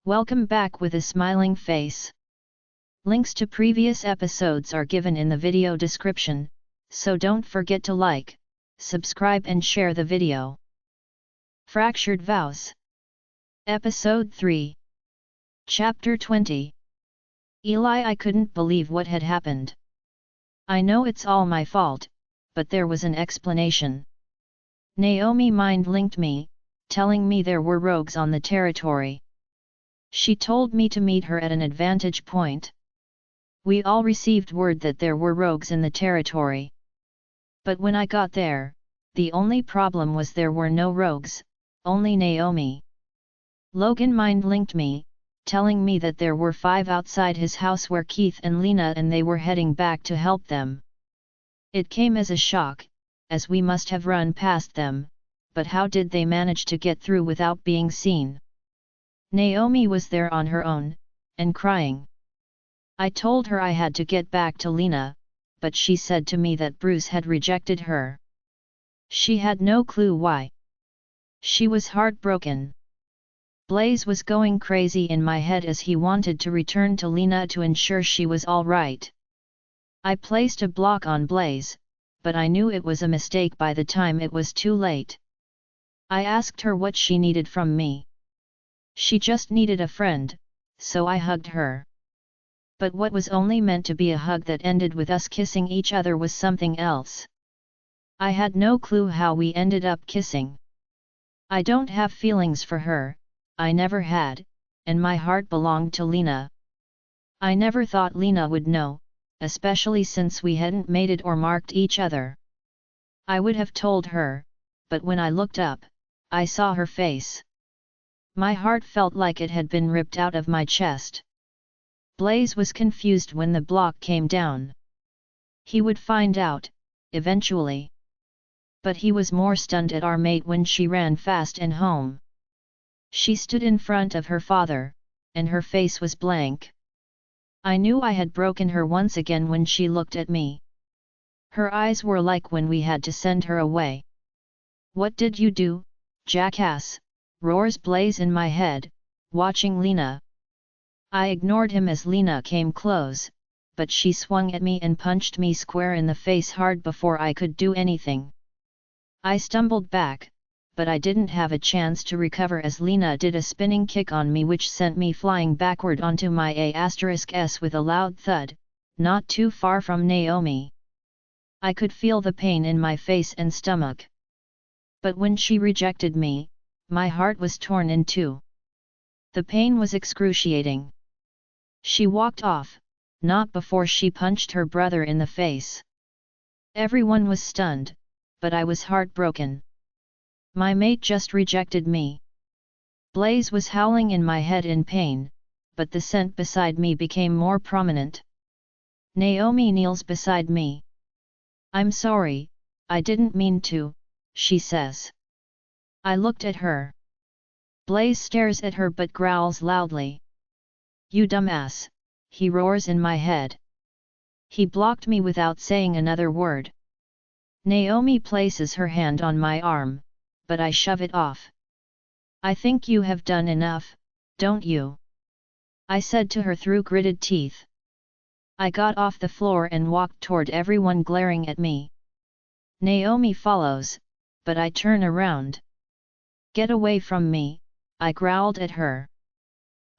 Welcome back with a smiling face. Links to previous episodes are given in the video description, so don't forget to like, subscribe and share the video. Fractured Vows. Episode 3. Chapter 20. Eli, I couldn't believe what had happened. I know it's all my fault, but there was an explanation. Naomi mind-linked me, telling me there were rogues on the territory. She told me to meet her at an advantage point. We all received word that there were rogues in the territory. But when I got there, the only problem was there were no rogues, only Naomi. Logan mind-linked me, telling me that there were 5 outside his house where Keith and Lena and they were heading back to help them. It came as a shock, as we must have run past them, but how did they manage to get through without being seen? Naomi was there on her own, and crying. I told her I had to get back to Lena, but she said to me that Bruce had rejected her. She had no clue why. She was heartbroken. Blaze was going crazy in my head as he wanted to return to Lena to ensure she was all right. I placed a block on Blaze, but I knew it was a mistake by the time it was too late. I asked her what she needed from me. She just needed a friend, so I hugged her. But what was only meant to be a hug that ended with us kissing each other was something else. I had no clue how we ended up kissing. I don't have feelings for her, I never had, and my heart belonged to Lena. I never thought Lena would know, especially since we hadn't mated or marked each other. I would have told her, but when I looked up, I saw her face. My heart felt like it had been ripped out of my chest. Blaze was confused when the block came down. He would find out, eventually. But he was more stunned at our mate when she ran fast and home. She stood in front of her father, and her face was blank. I knew I had broken her once again when she looked at me. Her eyes were like when we had to send her away. "What did you do, jackass?" roars Blaze in my head, watching Lena. I ignored him as Lena came close, but she swung at me and punched me square in the face hard before I could do anything. I stumbled back, but I didn't have a chance to recover as Lena did a spinning kick on me which sent me flying backward onto my A*S with a loud thud, not too far from Naomi. I could feel the pain in my face and stomach. But when she rejected me, my heart was torn in two. The pain was excruciating. She walked off, not before she punched her brother in the face. Everyone was stunned, but I was heartbroken. My mate just rejected me. Blaze was howling in my head in pain, but the scent beside me became more prominent. Naomi kneels beside me. "I'm sorry, I didn't mean to," she says. I looked at her. Blaze stares at her but growls loudly. "You dumbass," he roars in my head. He blocked me without saying another word. Naomi places her hand on my arm, but I shove it off. "I think you have done enough, don't you?" I said to her through gritted teeth. I got off the floor and walked toward everyone glaring at me. Naomi follows, but I turn around. "Get away from me," I growled at her.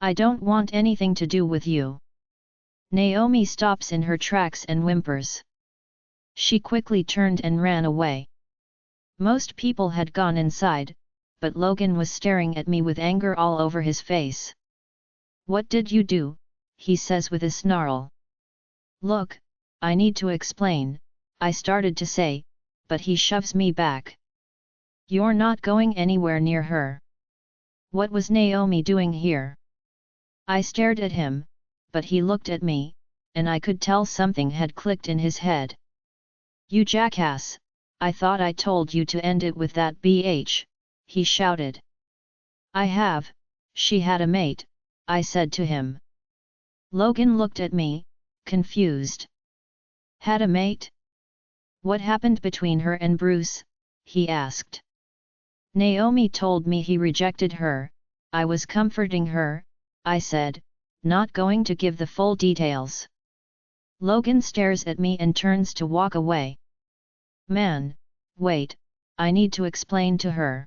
"I don't want anything to do with you." Naomi stops in her tracks and whimpers. She quickly turned and ran away. Most people had gone inside, but Logan was staring at me with anger all over his face. "What did you do?" he says with a snarl. "Look, I need to explain," I started to say, but he shoves me back. "You're not going anywhere near her." What was Naomi doing here? I stared at him, but he looked at me, and I could tell something had clicked in his head. "You jackass, I thought I told you to end it with that bitch," he shouted. "I have, she had a mate," I said to him. Logan looked at me, confused. "Had a mate? What happened between her and Bruce?" he asked. Naomi told me he rejected her. I was comforting her, I said, not going to give the full details. Logan stares at me and turns to walk away. Man, wait, I need to explain to her.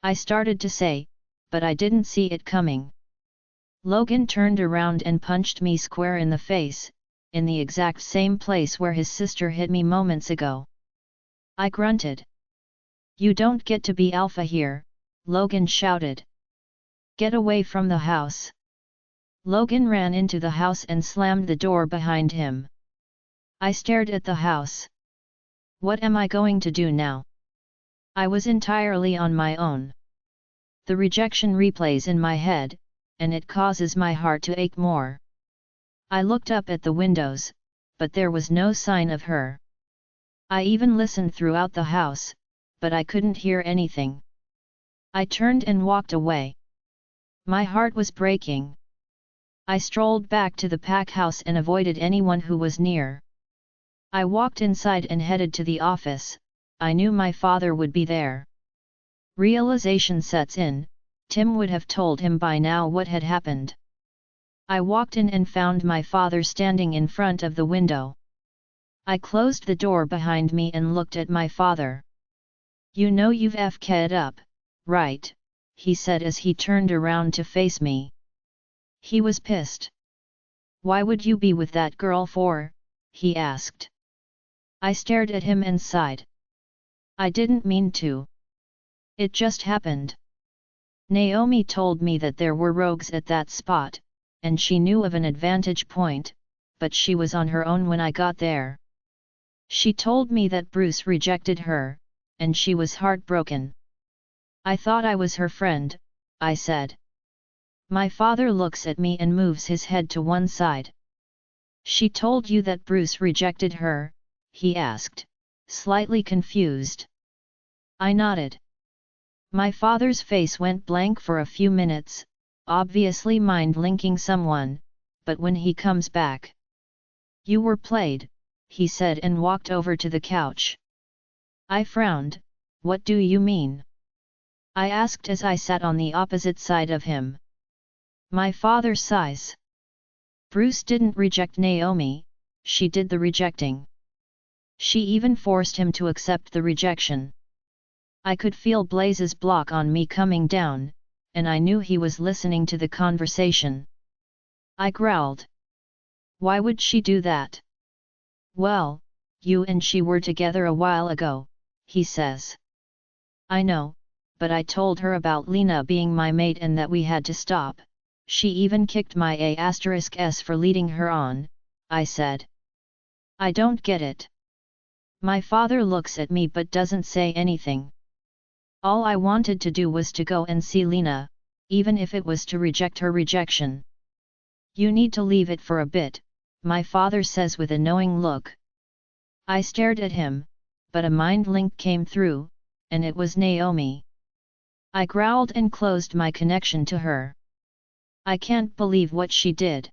I started to say, but I didn't see it coming. Logan turned around and punched me square in the face, in the exact same place where his sister hit me moments ago. I grunted. You don't get to be alpha here, Logan shouted. Get away from the house. Logan ran into the house and slammed the door behind him. I stared at the house. What am I going to do now? I was entirely on my own. The rejection replays in my head, and it causes my heart to ache more. I looked up at the windows, but there was no sign of her. I even listened throughout the house, but I couldn't hear anything. I turned and walked away. My heart was breaking. I strolled back to the pack house and avoided anyone who was near. I walked inside and headed to the office. I knew my father would be there. Realization sets in, Tim would have told him by now what had happened. I walked in and found my father standing in front of the window. I closed the door behind me and looked at my father. You know you've f***ed up, right? He said as he turned around to face me. He was pissed. Why would you be with that girl for? He asked. I stared at him and sighed. I didn't mean to. It just happened. Naomi told me that there were rogues at that spot, and she knew of an advantage point, but she was on her own when I got there. She told me that Bruce rejected her, and she was heartbroken. I thought I was her friend, I said. My father looks at me and moves his head to one side. She told you that Bruce rejected her? He asked, slightly confused. I nodded. My father's face went blank for a few minutes, obviously mind-linking someone, but when he comes back. You were played, he said and walked over to the couch. I frowned. What do you mean? I asked as I sat on the opposite side of him. My father sighs. Bruce didn't reject Naomi, she did the rejecting. She even forced him to accept the rejection. I could feel Blaze's block on me coming down, and I knew he was listening to the conversation. I growled. Why would she do that? Well, you and she were together a while ago, he says. I know, but I told her about Lena being my mate and that we had to stop. She even kicked my A*S for leading her on, I said. I don't get it. My father looks at me but doesn't say anything. All I wanted to do was to go and see Lena, even if it was to reject her rejection. You need to leave it for a bit, my father says with a knowing look. I stared at him, but a mind link came through, and it was Naomi. I growled and closed my connection to her. I can't believe what she did.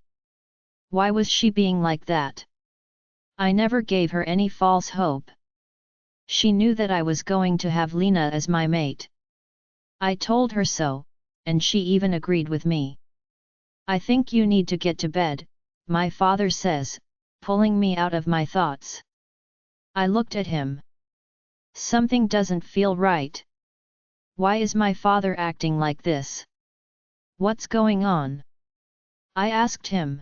Why was she being like that? I never gave her any false hope. She knew that I was going to have Lena as my mate. I told her so, and she even agreed with me. I think you need to get to bed, my father says, pulling me out of my thoughts. I looked at him. Something doesn't feel right. Why is my father acting like this? What's going on? I asked him.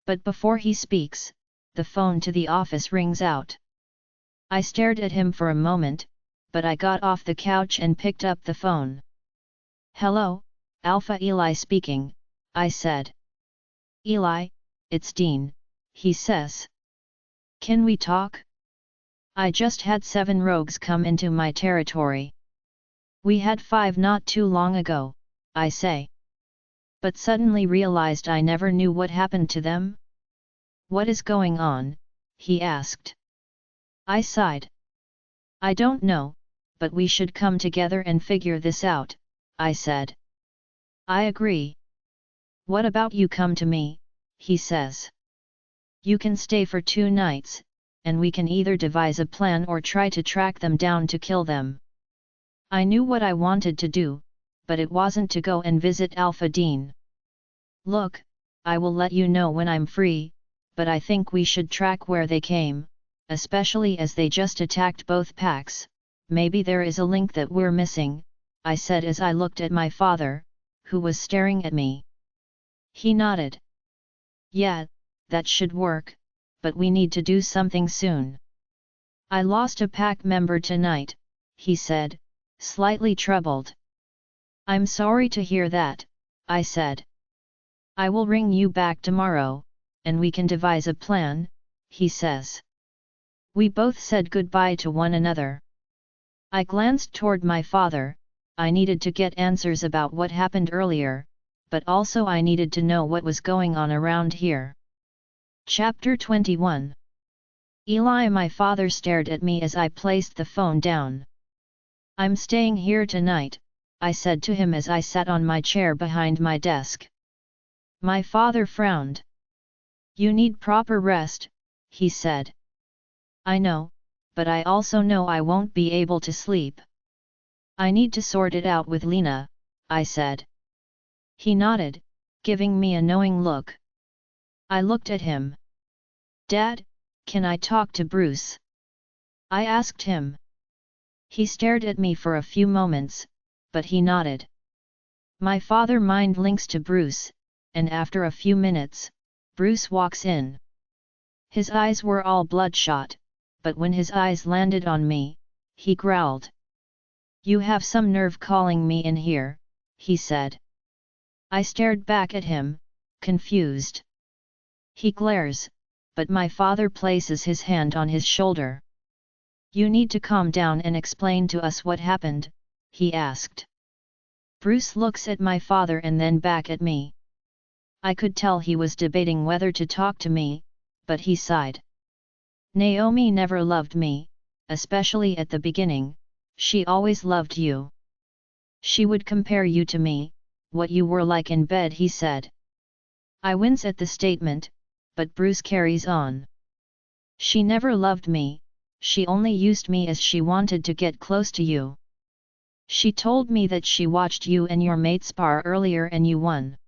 But before he speaks, the phone to the office rings out. I stared at him for a moment, but I got off the couch and picked up the phone. Hello, Alpha Eli speaking, I said. Eli, it's Dean, he says. Can we talk? I just had 7 rogues come into my territory. We had 5 not too long ago, I say. But suddenly realized I never knew what happened to them. What is going on? He asked. I sighed. I don't know, but we should come together and figure this out, I said. I agree. What about you come to me? He says. You can stay for 2 nights, and we can either devise a plan or try to track them down to kill them. I knew what I wanted to do, but it wasn't to go and visit Alpha Dean. Look, I will let you know when I'm free, but I think we should track where they came, especially as they just attacked both packs. Maybe there is a link that we're missing, I said as I looked at my father, who was staring at me. He nodded. Yeah, that should work, but we need to do something soon. I lost a pack member tonight, he said, slightly troubled. I'm sorry to hear that, I said. I will ring you back tomorrow, and we can devise a plan, he says. We both said goodbye to one another. I glanced toward my father. I needed to get answers about what happened earlier, but also I needed to know what was going on around here. Chapter 21. Eli. My father stared at me as I placed the phone down. I'm staying here tonight, I said to him as I sat on my chair behind my desk. My father frowned. You need proper rest, he said. I know, but I also know I won't be able to sleep. I need to sort it out with Lena, I said. He nodded, giving me a knowing look. I looked at him. Dad, can I talk to Bruce? I asked him. He stared at me for a few moments, but he nodded. My father mind links to Bruce, and after a few minutes, Bruce walks in. His eyes were all bloodshot, but when his eyes landed on me, he growled. You have some nerve calling me in here, he said. I stared back at him, confused. He glares, but my father places his hand on his shoulder. You need to calm down and explain to us what happened, he asked. Bruce looks at my father and then back at me. I could tell he was debating whether to talk to me, but he sighed. Naomi never loved me, especially at the beginning. She always loved you. She would compare you to me, what you were like in bed, he said. I wince at the statement, but Bruce carries on. She never loved me, she only used me as she wanted to get close to you. She told me that she watched you and your mate spar earlier and you won.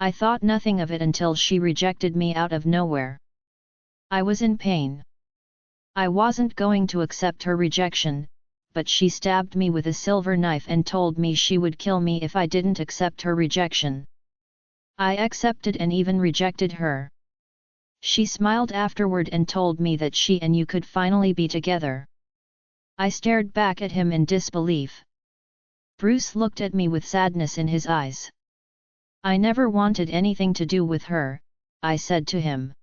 I thought nothing of it until she rejected me out of nowhere. I was in pain. I wasn't going to accept her rejection, but she stabbed me with a silver knife and told me she would kill me if I didn't accept her rejection. I accepted and even rejected her. She smiled afterward and told me that she and you could finally be together. I stared back at him in disbelief. Bruce looked at me with sadness in his eyes. I never wanted anything to do with her, I said to him.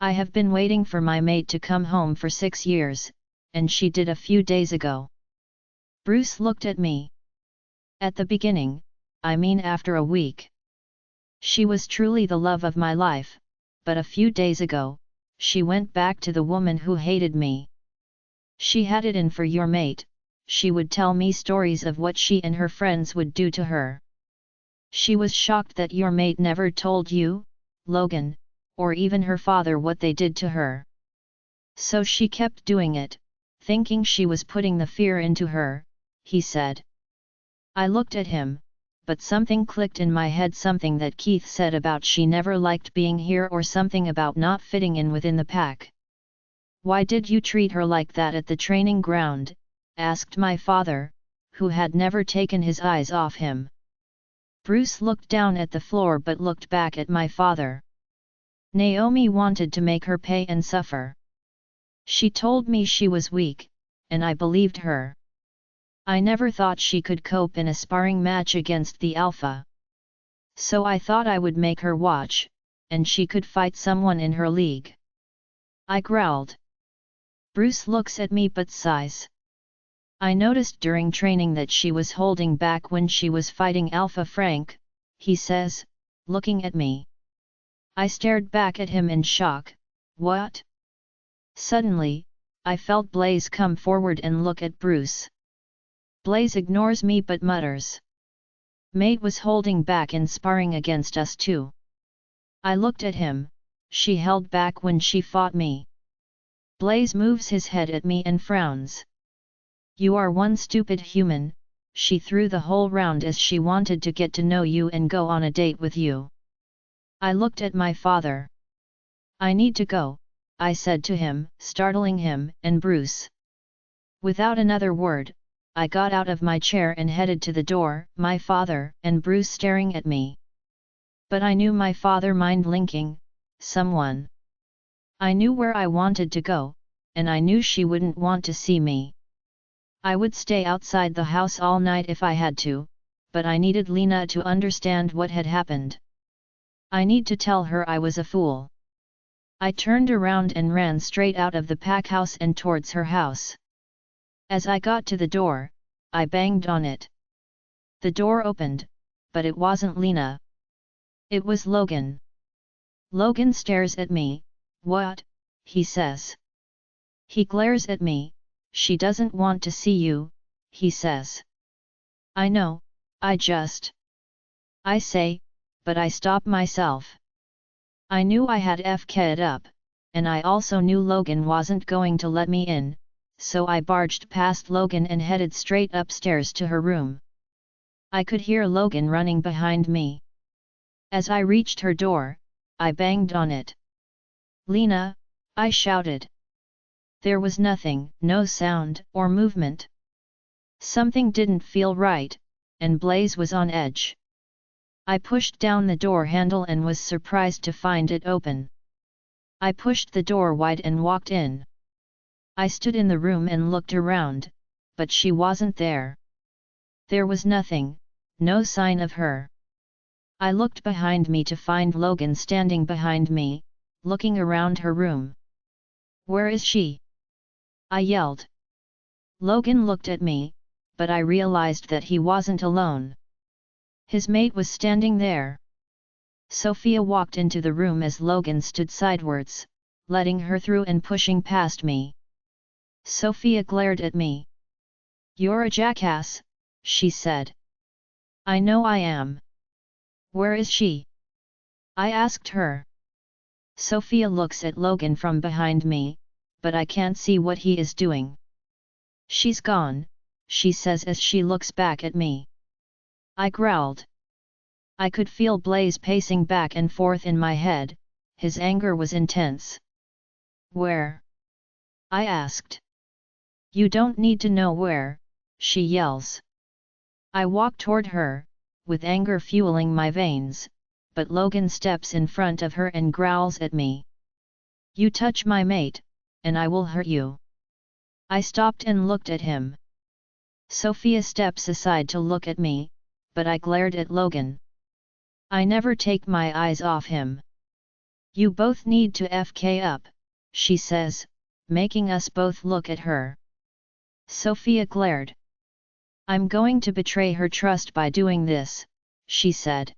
I have been waiting for my mate to come home for 6 years, and she did a few days ago. Bruce looked at me. At the beginning, I mean after a week. She was truly the love of my life, but a few days ago, she went back to the woman who hated me. She had it in for your mate, she would tell me stories of what she and her friends would do to her. She was shocked that your mate never told you, Logan, or even her father what they did to her. So she kept doing it, thinking she was putting the fear into her, he said. I looked at him, but something clicked in my head, something that Keith said about she never liked being here or something about not fitting in within the pack. Why did you treat her like that at the training ground? Asked my father, who had never taken his eyes off him. Bruce looked down at the floor but looked back at my father. Naomi wanted to make her pay and suffer. She told me she was weak, and I believed her. I never thought she could cope in a sparring match against the Alpha. So I thought I would make her watch, and she could fight someone in her league. I growled. Bruce looks at me but sighs. I noticed during training that she was holding back when she was fighting Alpha Frank, he says, looking at me. I stared back at him in shock. What? Suddenly, I felt Blaze come forward and look at Bruce. Blaze ignores me but mutters. Mate was holding back in sparring against us too. I looked at him, she held back when she fought me. Blaze moves his head at me and frowns. You are one stupid human, she threw the whole round as she wanted to get to know you and go on a date with you. I looked at my father. I need to go, I said to him, startling him and Bruce. Without another word, I got out of my chair and headed to the door, my father and Bruce staring at me. But I knew my father mind-linking someone. I knew where I wanted to go, and I knew she wouldn't want to see me. I would stay outside the house all night if I had to, but I needed Lena to understand what had happened. I need to tell her I was a fool. I turned around and ran straight out of the pack house and towards her house. As I got to the door, I banged on it. The door opened, but it wasn't Lena. It was Logan. Logan stares at me. What? He says. He glares at me. She doesn't want to see you, he says. I know, I say, but I stop myself. I knew I had FK'd up, and I also knew Logan wasn't going to let me in, so I barged past Logan and headed straight upstairs to her room. I could hear Logan running behind me. As I reached her door, I banged on it. Lena, I shouted. There was nothing, no sound or movement. Something didn't feel right, and Blaze was on edge. I pushed down the door handle and was surprised to find it open. I pushed the door wide and walked in. I stood in the room and looked around, but she wasn't there. There was nothing, no sign of her. I looked behind me to find Logan standing behind me, looking around her room. Where is she? I yelled. Logan looked at me, but I realized that he wasn't alone. His mate was standing there. Sophia walked into the room as Logan stood sidewards, letting her through and pushing past me. Sophia glared at me. You're a jackass, she said. I know I am. Where is she? I asked her. Sophia looks at Logan from behind me, but I can't see what he is doing. She's gone, she says as she looks back at me. I growled. I could feel Blaze pacing back and forth in my head, his anger was intense. Where? I asked. You don't need to know where, she yells. I walk toward her, with anger fueling my veins, but Logan steps in front of her and growls at me. You touch my mate, and I will hurt you. I stopped and looked at him. Sophia steps aside to look at me, but I glared at Logan. I never take my eyes off him. You both need to FK up, she says, making us both look at her. Sophia glared. I'm going to betray her trust by doing this, she said.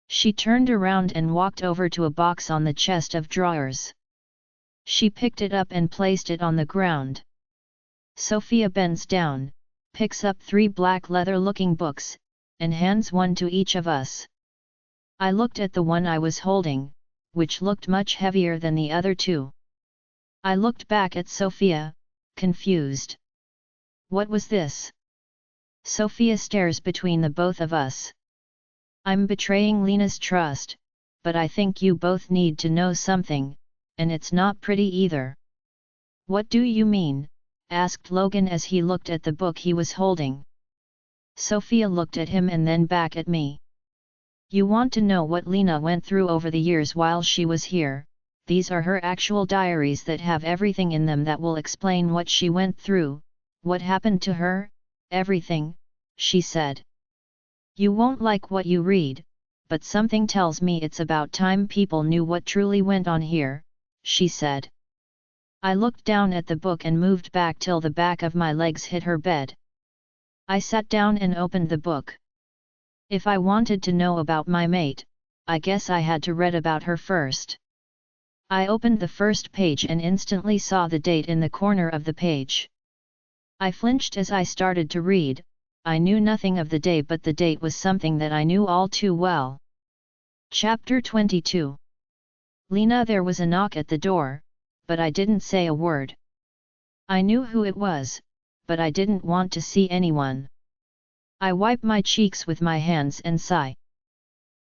She turned around and walked over to a box on the chest of drawers. She picked it up and placed it on the ground. Sophia bends down, picks up 3 black leather-looking books, and hands one to each of us. I looked at the one I was holding, which looked much heavier than the other 2. I looked back at Sophia, confused. What was this? Sophia stares between the both of us. I'm betraying Lena's trust, but I think you both need to know something, and it's not pretty either. What do you mean? Asked Logan as he looked at the book he was holding. Sophia looked at him and then back at me. You want to know what Lena went through over the years while she was here? These are her actual diaries that have everything in them that will explain what she went through, what happened to her, everything, she said. You won't like what you read, but something tells me it's about time people knew what truly went on here, she said. I looked down at the book and moved back till the back of my legs hit her bed. I sat down and opened the book. If I wanted to know about my mate, I guess I had to read about her first. I opened the first page and instantly saw the date in the corner of the page. I flinched as I started to read. I knew nothing of the day, but the date was something that I knew all too well. Chapter 22. Lena. There was a knock at the door, but I didn't say a word. I knew who it was, but I didn't want to see anyone. I wiped my cheeks with my hands and sigh.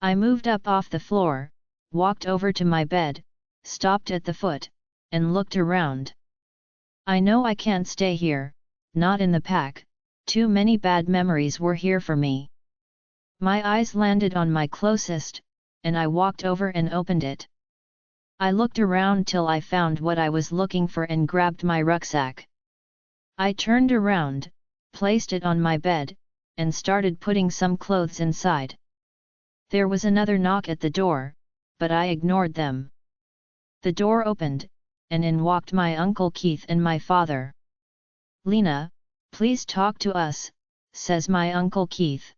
I moved up off the floor, walked over to my bed, stopped at the foot, and looked around. I know I can't stay here, not in the pack, too many bad memories were here for me. My eyes landed on my closest, and I walked over and opened it. I looked around till I found what I was looking for and grabbed my rucksack. I turned around, placed it on my bed, and started putting some clothes inside. There was another knock at the door, but I ignored them. The door opened, and in walked my Uncle Keith and my father. "Lena, please talk to us," says my Uncle Keith.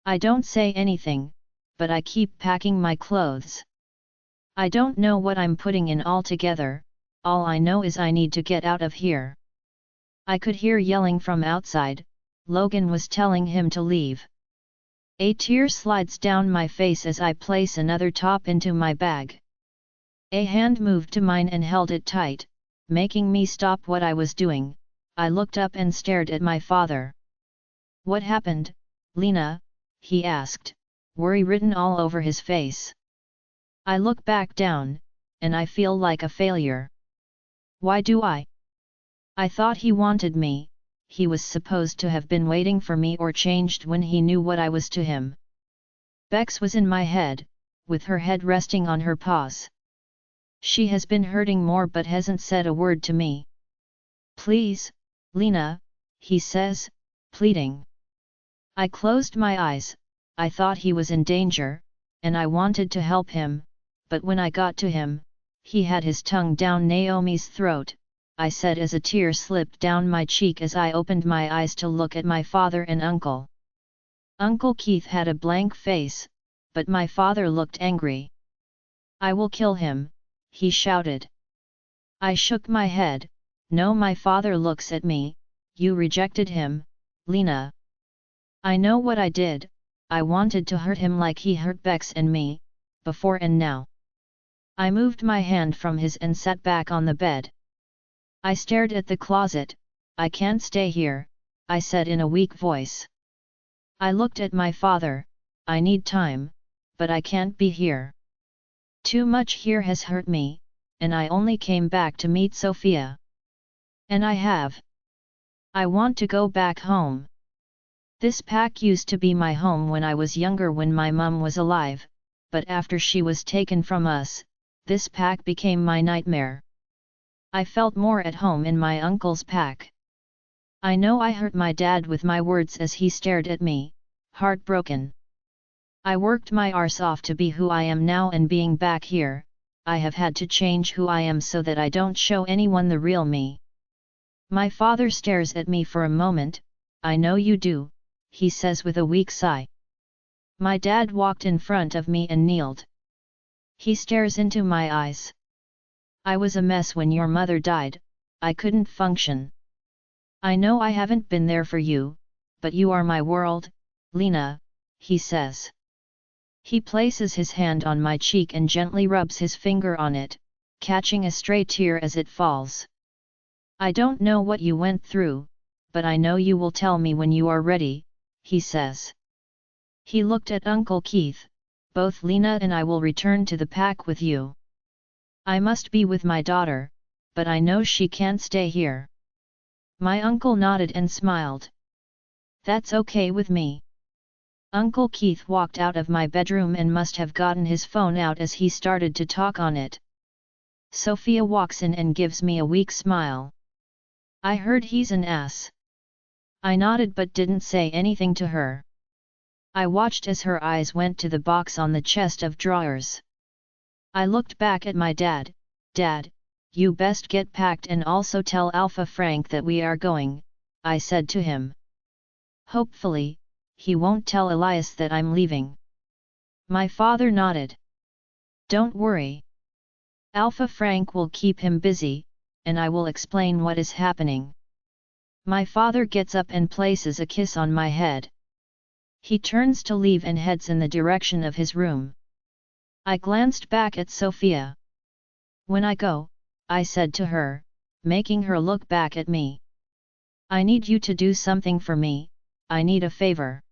I don't say anything, but I keep packing my clothes. I don't know what I'm putting in altogether, all I know is I need to get out of here. I could hear yelling from outside. Logan was telling him to leave. A tear slides down my face as I place another top into my bag. A hand moved to mine and held it tight, making me stop what I was doing. I looked up and stared at my father. "What happened, Lena?" he asked, worry written all over his face. I look back down, and I feel like a failure. Why do I? I thought he wanted me. He was supposed to have been waiting for me or changed when he knew what I was to him. Bex was in my head, with her head resting on her paws. She has been hurting more but hasn't said a word to me. "Please, Lena," he says, pleading. I closed my eyes. I thought he was in danger, and I wanted to help him, but when I got to him, he had his tongue down Naomi's throat. I said as a tear slipped down my cheek as I opened my eyes to look at my father and uncle. Uncle Keith had a blank face, but my father looked angry. "I will kill him," he shouted. I shook my head. "No." My father looks at me. "You rejected him, Lena." I know what I did. I wanted to hurt him like he hurt Bex and me, before and now. I moved my hand from his and sat back on the bed. I stared at the closet. "I can't stay here," I said in a weak voice. I looked at my father. "I need time, but I can't be here. Too much here has hurt me, and I only came back to meet Sophia. And I have. I want to go back home. This pack used to be my home when I was younger when my mum was alive, but after she was taken from us, this pack became my nightmare. I felt more at home in my uncle's pack. I know I hurt my dad with my words as he stared at me, heartbroken. I worked my arse off to be who I am now, and being back here, I have had to change who I am so that I don't show anyone the real me. My father stares at me for a moment. "I know you do," he says with a weak sigh. My dad walked in front of me and kneeled. He stares into my eyes. "I was a mess when your mother died. I couldn't function. I know I haven't been there for you, but you are my world, Lena," he says. He places his hand on my cheek and gently rubs his finger on it, catching a stray tear as it falls. "I don't know what you went through, but I know you will tell me when you are ready," he says. He looked at Uncle Keith. "Both Lena and I will return to the pack with you. I must be with my daughter, but I know she can't stay here." My uncle nodded and smiled. "That's okay with me." Uncle Keith walked out of my bedroom and must have gotten his phone out as he started to talk on it. Sophia walks in and gives me a weak smile. "I heard he's an ass." I nodded but didn't say anything to her. I watched as her eyes went to the box on the chest of drawers. I looked back at my dad. "Dad, you best get packed and also tell Alpha Frank that we are going," I said to him. "Hopefully, he won't tell Elias that I'm leaving." My father nodded. "Don't worry. Alpha Frank will keep him busy, and I will explain what is happening." My father gets up and places a kiss on my head. He turns to leave and heads in the direction of his room. I glanced back at Sophia. "When I go," I said to her, making her look back at me, "I need you to do something for me. I need a favor."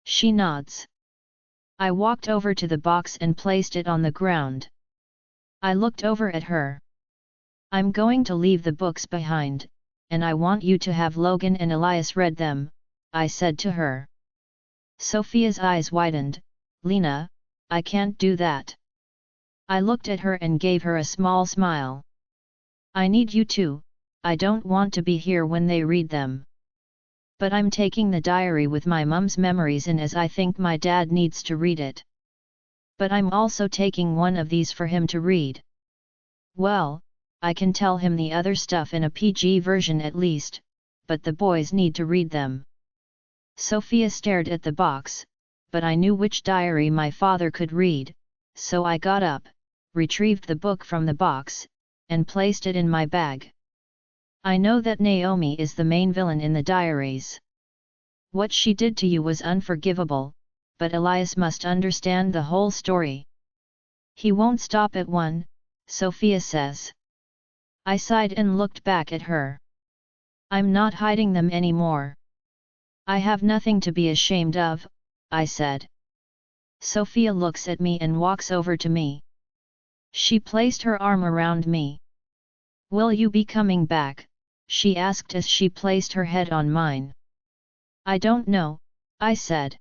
She nods. I walked over to the box and placed it on the ground. I looked over at her. I'm going to leave the books behind, and I want you to have Logan and Elias read them, I said to her. Sophia's eyes widened. Lena, I can't do that. I looked at her and gave her a small smile. I need you to, I don't want to be here when they read them. But I'm taking the diary with my mum's memories in as I think my dad needs to read it. But I'm also taking one of these for him to read. Well, I can tell him the other stuff in a PG version at least, but the boys need to read them. Sophia stared at the box, but I knew which diary my father could read, so I got up, retrieved the book from the box, and placed it in my bag. I know that Naomi is the main villain in the diaries. What she did to you was unforgivable, but Elias must understand the whole story. He won't stop at one, Sophia says. I sighed and looked back at her. I'm not hiding them anymore. I have nothing to be ashamed of, I said. Sophia looks at me and walks over to me. She placed her arm around me. Will you be coming back? She asked as she placed her head on mine. I don't know, I said.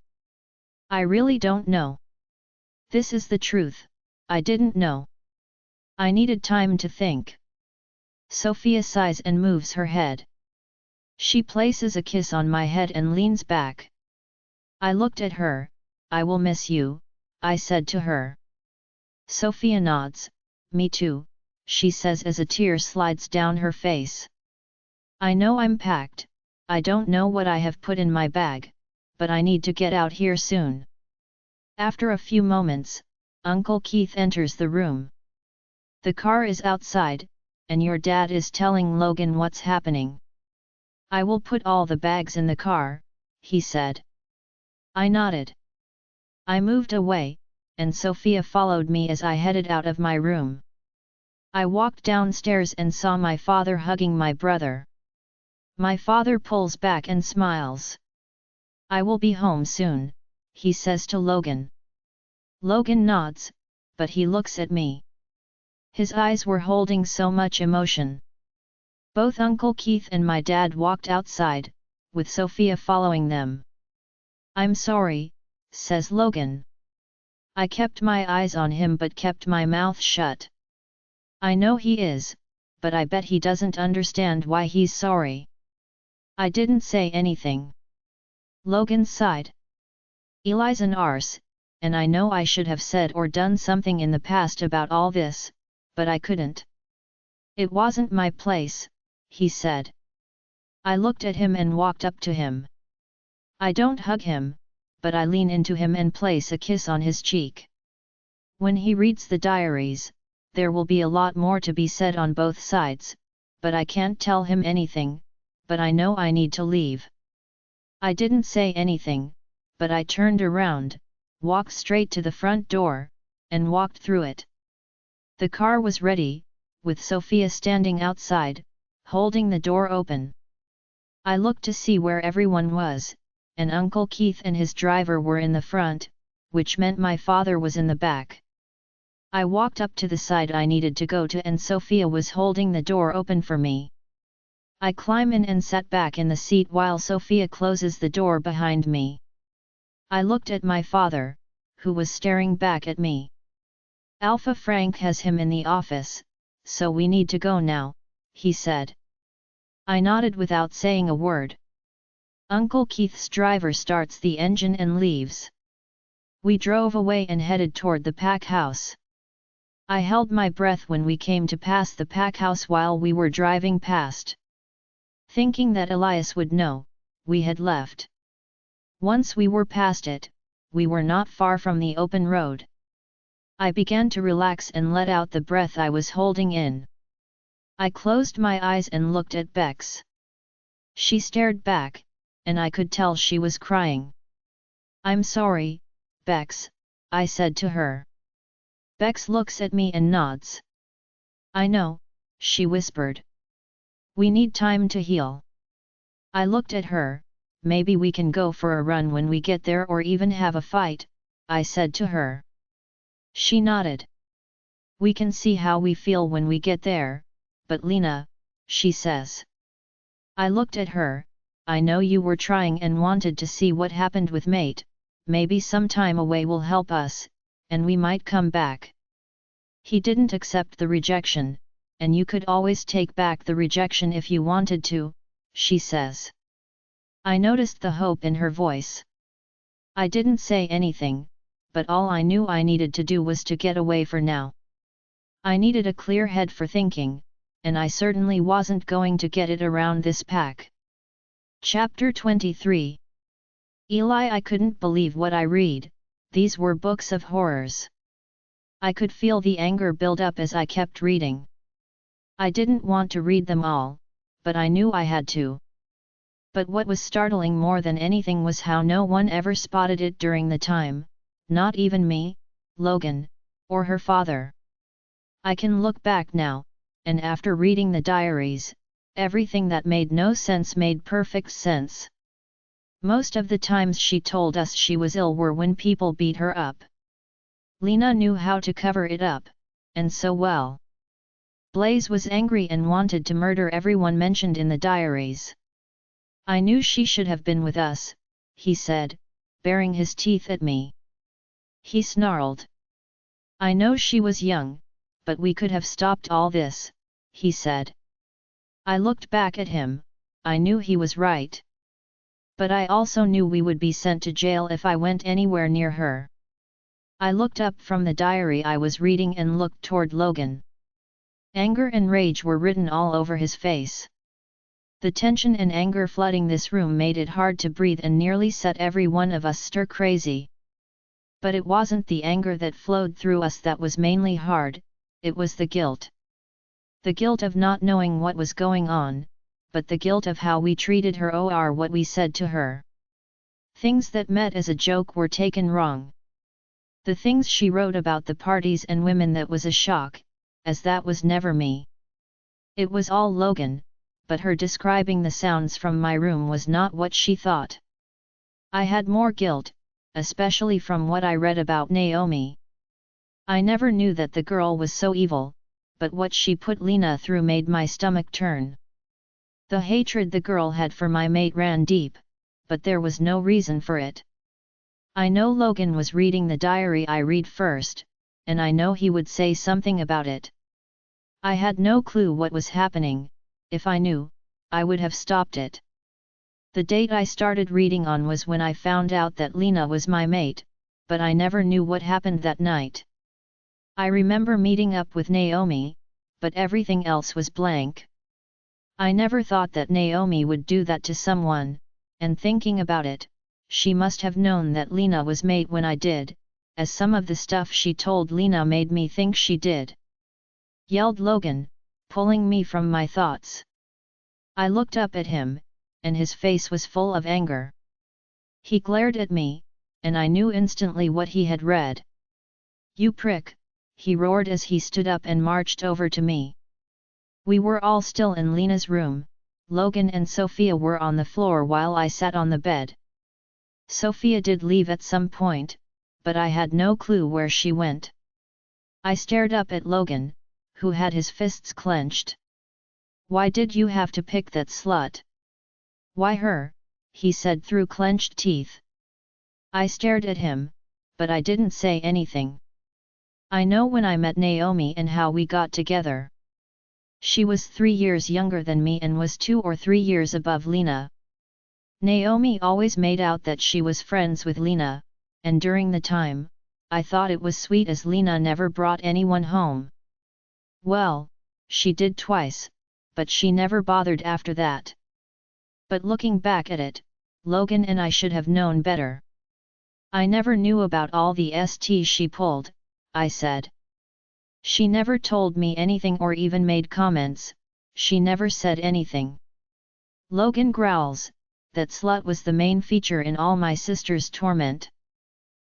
I really don't know. This is the truth, I didn't know. I needed time to think. Sophia sighs and moves her head. She places a kiss on my head and leans back. I looked at her. I will miss you, I said to her. Sophia nods. Me too, she says as a tear slides down her face. I know I'm packed, I don't know what I have put in my bag, but I need to get out here soon. After a few moments, Uncle Keith enters the room. The car is outside, and your dad is telling Logan what's happening. I will put all the bags in the car, he said. I nodded. I moved away, and Sophia followed me as I headed out of my room. I walked downstairs and saw my father hugging my brother. My father pulls back and smiles. I will be home soon, he says to Logan. Logan nods, but he looks at me. His eyes were holding so much emotion. Both Uncle Keith and my dad walked outside, with Sophia following them. I'm sorry, says Logan. I kept my eyes on him but kept my mouth shut. I know he is, but I bet he doesn't understand why he's sorry. I didn't say anything. Logan sighed. Eli's an arse, and I know I should have said or done something in the past about all this, but I couldn't. It wasn't my place, he said. I looked at him and walked up to him. I don't hug him, but I lean into him and place a kiss on his cheek. When he reads the diaries, there will be a lot more to be said on both sides, but I can't tell him anything, but I know I need to leave. I didn't say anything, but I turned around, walked straight to the front door, and walked through it. The car was ready, with Sophia standing outside, holding the door open. I looked to see where everyone was, and Uncle Keith and his driver were in the front, which meant my father was in the back. I walked up to the side I needed to go to and Sophia was holding the door open for me. I climb in and sat back in the seat while Sophia closes the door behind me. I looked at my father, who was staring back at me. Alpha Frank has him in the office, so we need to go now, he said. I nodded without saying a word. Uncle Keith's driver starts the engine and leaves. We drove away and headed toward the pack house. I held my breath when we came to pass the pack house while we were driving past. Thinking that Elias would know, we had left. Once we were past it, we were not far from the open road. I began to relax and let out the breath I was holding in. I closed my eyes and looked at Bex. She stared back, and I could tell she was crying. I'm sorry, Bex, I said to her. Bex looks at me and nods. I know, she whispered. We need time to heal. I looked at her. Maybe we can go for a run when we get there or even have a fight, I said to her. She nodded. We can see how we feel when we get there, but Lena, she says. I looked at her. I know you were trying and wanted to see what happened with mate, maybe some time away will help us, and we might come back. He didn't accept the rejection, and you could always take back the rejection if you wanted to, she says. I noticed the hope in her voice. I didn't say anything, but all I knew I needed to do was to get away for now. I needed a clear head for thinking, and I certainly wasn't going to get it around this pack. Chapter 23. Eli, I couldn't believe what I read. These were books of horrors. I could feel the anger build up as I kept reading. I didn't want to read them all, but I knew I had to. But what was startling more than anything was how no one ever spotted it during the time, not even me, Logan, or her father. I can look back now, and after reading the diaries, everything that made no sense made perfect sense. Most of the times she told us she was ill were when people beat her up. Lena knew how to cover it up, and so well. Blaze was angry and wanted to murder everyone mentioned in the diaries. I knew she should have been with us, he said, baring his teeth at me. He snarled. I know she was young, but we could have stopped all this, he said. I looked back at him. I knew he was right. But I also knew we would be sent to jail if I went anywhere near her. I looked up from the diary I was reading and looked toward Logan. Anger and rage were written all over his face. The tension and anger flooding this room made it hard to breathe and nearly set every one of us stir crazy. But it wasn't the anger that flowed through us that was mainly hard, it was the guilt. The guilt of not knowing what was going on, but the guilt of how we treated her or what we said to her. Things that meant as a joke were taken wrong. The things she wrote about the parties and women, that was a shock, as that was never me. It was all Logan, but her describing the sounds from my room was not what she thought. I had more guilt, especially from what I read about Naomi. I never knew that the girl was so evil, but what she put Lena through made my stomach turn. The hatred the girl had for my mate ran deep, but there was no reason for it. I know Logan was reading the diary I read first, and I know he would say something about it. I had no clue what was happening. If I knew, I would have stopped it. The date I started reading on was when I found out that Lena was my mate, but I never knew what happened that night. I remember meeting up with Naomi, but everything else was blank. I never thought that Naomi would do that to someone, and thinking about it, she must have known that Lena was mate when I did, as some of the stuff she told Lena made me think she did. Yelled Logan, pulling me from my thoughts. I looked up at him, and his face was full of anger. He glared at me, and I knew instantly what he had read. You prick, he roared as he stood up and marched over to me. We were all still in Lena's room. Logan and Sophia were on the floor while I sat on the bed. Sophia did leave at some point, but I had no clue where she went. I stared up at Logan, who had his fists clenched. Why did you have to pick that slut? Why her? He said through clenched teeth. I stared at him, but I didn't say anything. I know when I met Naomi and how we got together. She was 3 years younger than me and was 2 or 3 years above Lena. Naomi always made out that she was friends with Lena, and during the time, I thought it was sweet as Lena never brought anyone home. Well, she did twice, but she never bothered after that. But looking back at it, Logan and I should have known better. I never knew about all the STs she pulled, I said. She never told me anything or even made comments, she never said anything. Logan growls, that slut was the main feature in all my sister's torment.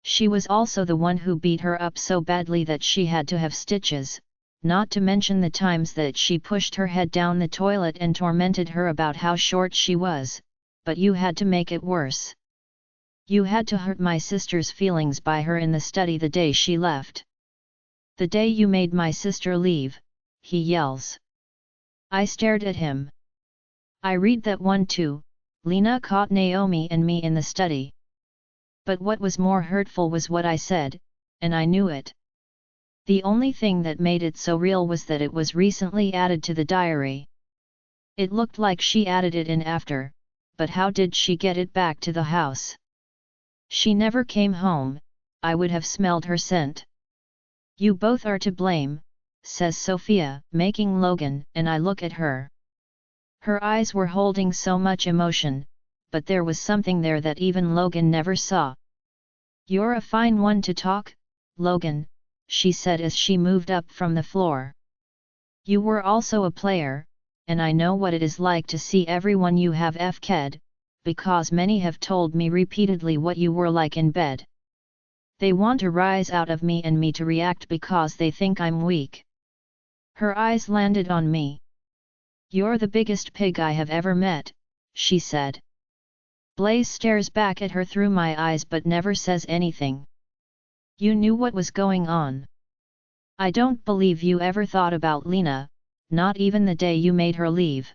She was also the one who beat her up so badly that she had to have stitches, not to mention the times that she pushed her head down the toilet and tormented her about how short she was, but you had to make it worse. You had to hurt my sister's feelings by her in the study the day she left. The day you made my sister leave, he yells. I stared at him. I read that one too. Lena caught Naomi and me in the study. But what was more hurtful was what I said, and I knew it. The only thing that made it so real was that it was recently added to the diary. It looked like she added it in after, but how did she get it back to the house? She never came home, I would have smelled her scent. You both are to blame, says Sophia, making Logan, and I look at her. Her eyes were holding so much emotion, but there was something there that even Logan never saw. You're a fine one to talk, Logan, she said as she moved up from the floor. You were also a player, and I know what it is like to see everyone you have fk'd, because many have told me repeatedly what you were like in bed. They want to rise out of me and me to react because they think I'm weak. Her eyes landed on me. You're the biggest pig I have ever met, she said. Blaze stares back at her through my eyes but never says anything. You knew what was going on. I don't believe you ever thought about Lena, not even the day you made her leave.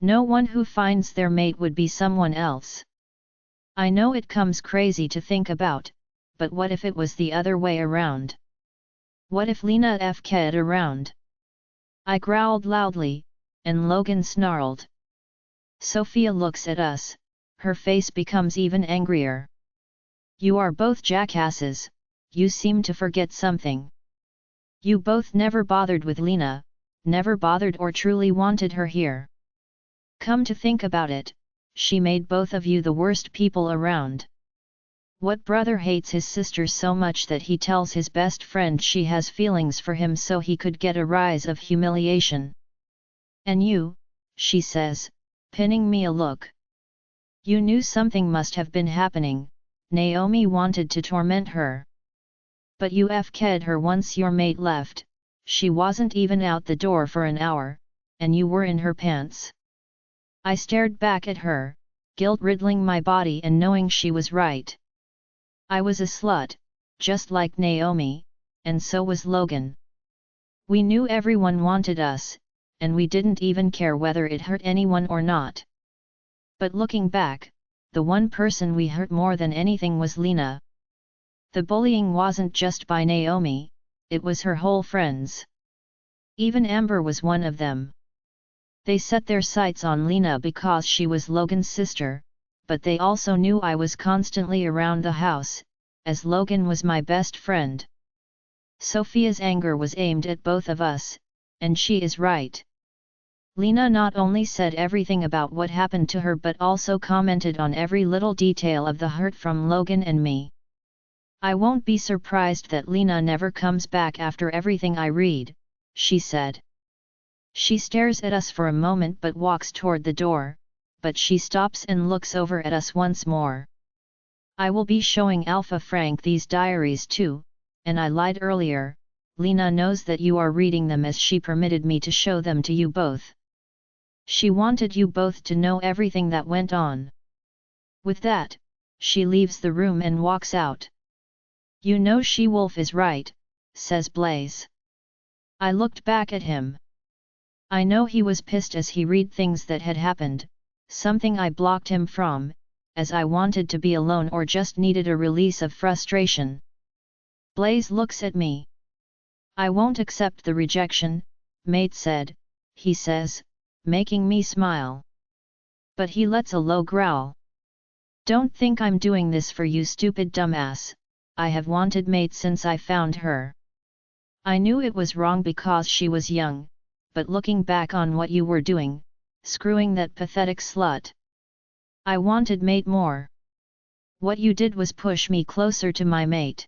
No one who finds their mate would be someone else. I know it comes crazy to think about, but what if it was the other way around? What if Lena fk'd around? I growled loudly, and Logan snarled. Sophia looks at us, her face becomes even angrier. You are both jackasses, you seem to forget something. You both never bothered with Lena, never bothered or truly wanted her here. Come to think about it, she made both of you the worst people around. What brother hates his sister so much that he tells his best friend she has feelings for him so he could get a rise of humiliation? And you, she says, pinning me a look. You knew something must have been happening, Naomi wanted to torment her. But you fk'd her once your mate left, she wasn't even out the door for an hour, and you were in her pants. I stared back at her, guilt riddling my body and knowing she was right. I was a slut, just like Naomi, and so was Logan. We knew everyone wanted us, and we didn't even care whether it hurt anyone or not. But looking back, the one person we hurt more than anything was Lena. The bullying wasn't just by Naomi, it was her whole friends. Even Amber was one of them. They set their sights on Lena because she was Logan's sister, but they also knew I was constantly around the house, as Logan was my best friend. Sophia's anger was aimed at both of us, and she is right. Lena not only said everything about what happened to her but also commented on every little detail of the hurt from Logan and me. I won't be surprised that Lena never comes back after everything I read, she said. She stares at us for a moment but walks toward the door, but she stops and looks over at us once more. I will be showing Alpha Frank these diaries too, and I lied earlier, Lena knows that you are reading them as she permitted me to show them to you both. She wanted you both to know everything that went on. With that, she leaves the room and walks out. You know She-Wolf is right, says Blaze. I looked back at him. I know he was pissed as he read things that had happened, something I blocked him from, as I wanted to be alone or just needed a release of frustration. Blaze looks at me. I won't accept the rejection, mate said, he says, making me smile. But he lets a low growl. Don't think I'm doing this for you stupid dumbass, I have wanted mate since I found her. I knew it was wrong because she was young, but looking back on what you were doing, screwing that pathetic slut. I wanted mate more. What you did was push me closer to my mate.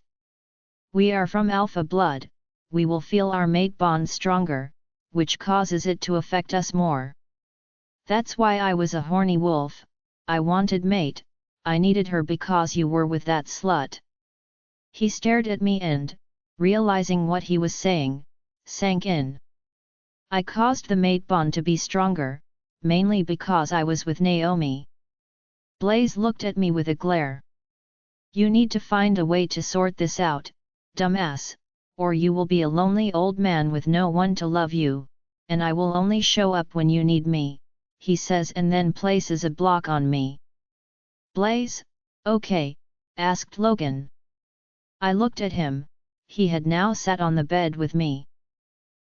We are from alpha blood, we will feel our mate bond stronger, which causes it to affect us more. That's why I was a horny wolf, I wanted mate, I needed her because you were with that slut. He stared at me and, realizing what he was saying, sank in. I caused the mate bond to be stronger, mainly because I was with Naomi. Blaze looked at me with a glare. You need to find a way to sort this out, dumbass, or you will be a lonely old man with no one to love you, and I will only show up when you need me, he says and then places a block on me. Blaze, okay? Asked Logan. I looked at him, he had now sat on the bed with me.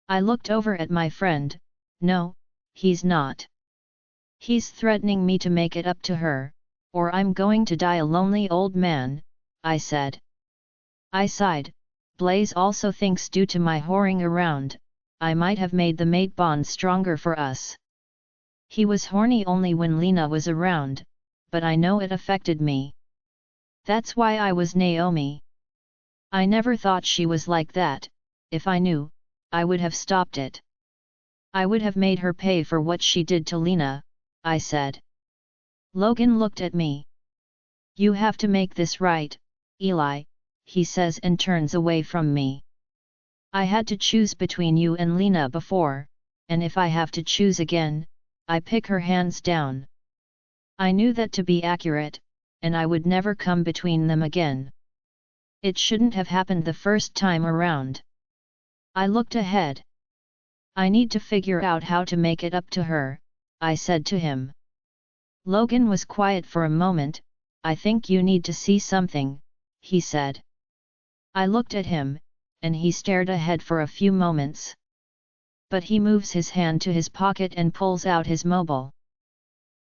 I looked over at my friend, no, he's not. He's threatening me to make it up to her, or I'm going to die a lonely old man, I said. I sighed. Blaze also thinks due to my whoring around, I might have made the mate bond stronger for us. He was horny only when Lena was around, but I know it affected me. That's why I was Naomi. I never thought she was like that. If I knew, I would have stopped it. I would have made her pay for what she did to Lena, I said. Logan looked at me. You have to make this right, Eli, he says and turns away from me. I had to choose between you and Lena before, and if I have to choose again, I pick her hands down. I knew that to be accurate, and I would never come between them again. It shouldn't have happened the first time around. I looked ahead. I need to figure out how to make it up to her, I said to him. Logan was quiet for a moment. I think you need to see something, he said. I looked at him, and he stared ahead for a few moments. But he moves his hand to his pocket and pulls out his mobile.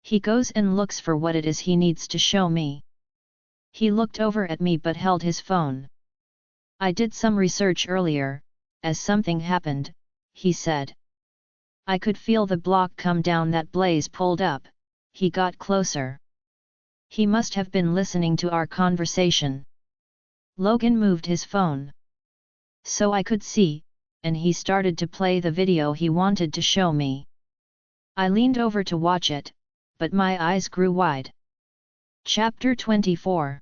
He goes and looks for what it is he needs to show me. He looked over at me but held his phone. I did some research earlier, as something happened, he said. I could feel the block come down that Blaze pulled up. He got closer. He must have been listening to our conversation. Logan moved his phone so I could see, and he started to play the video he wanted to show me. I leaned over to watch it, but my eyes grew wide. Chapter 24.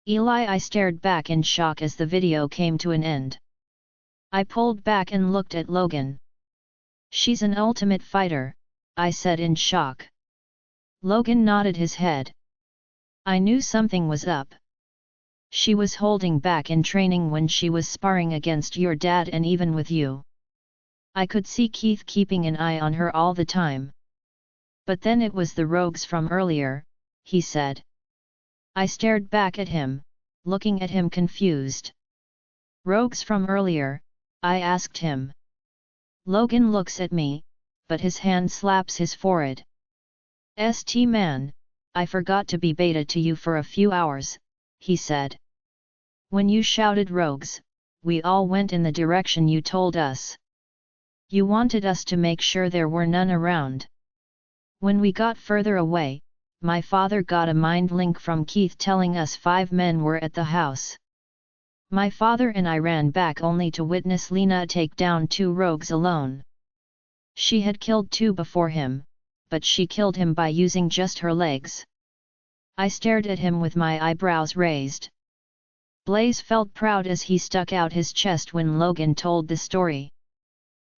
Eli. I stared back in shock as the video came to an end. I pulled back and looked at Logan. She's an ultimate fighter, I said in shock. Logan nodded his head. I knew something was up. She was holding back in training when she was sparring against your dad and even with you. I could see Keith keeping an eye on her all the time. But then it was the rogues from earlier, he said. I stared back at him, looking at him confused. Rogues from earlier, I asked him. Logan looks at me, but his hand slaps his forehead. St. Man, I forgot to be beta to you for a few hours, he said. When you shouted rogues, we all went in the direction you told us. You wanted us to make sure there were none around. When we got further away, my father got a mind link from Keith telling us 5 men were at the house. My father and I ran back only to witness Lena take down 2 rogues alone. She had killed 2 before him, but she killed him by using just her legs. I stared at him with my eyebrows raised. Blaze felt proud as he stuck out his chest when Logan told the story.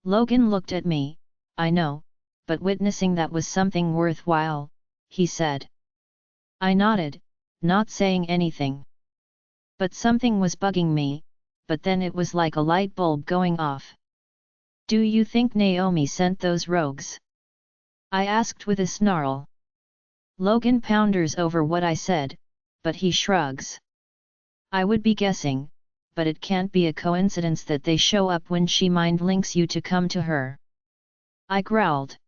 Logan looked at me. I know, but witnessing that was something worthwhile, he said. I nodded, not saying anything. But something was bugging me, but then it was like a light bulb going off. Do you think Naomi sent those rogues? I asked with a snarl. Logan ponders over what I said, but he shrugs. I would be guessing, but it can't be a coincidence that they show up when she mind links you to come to her. I growled.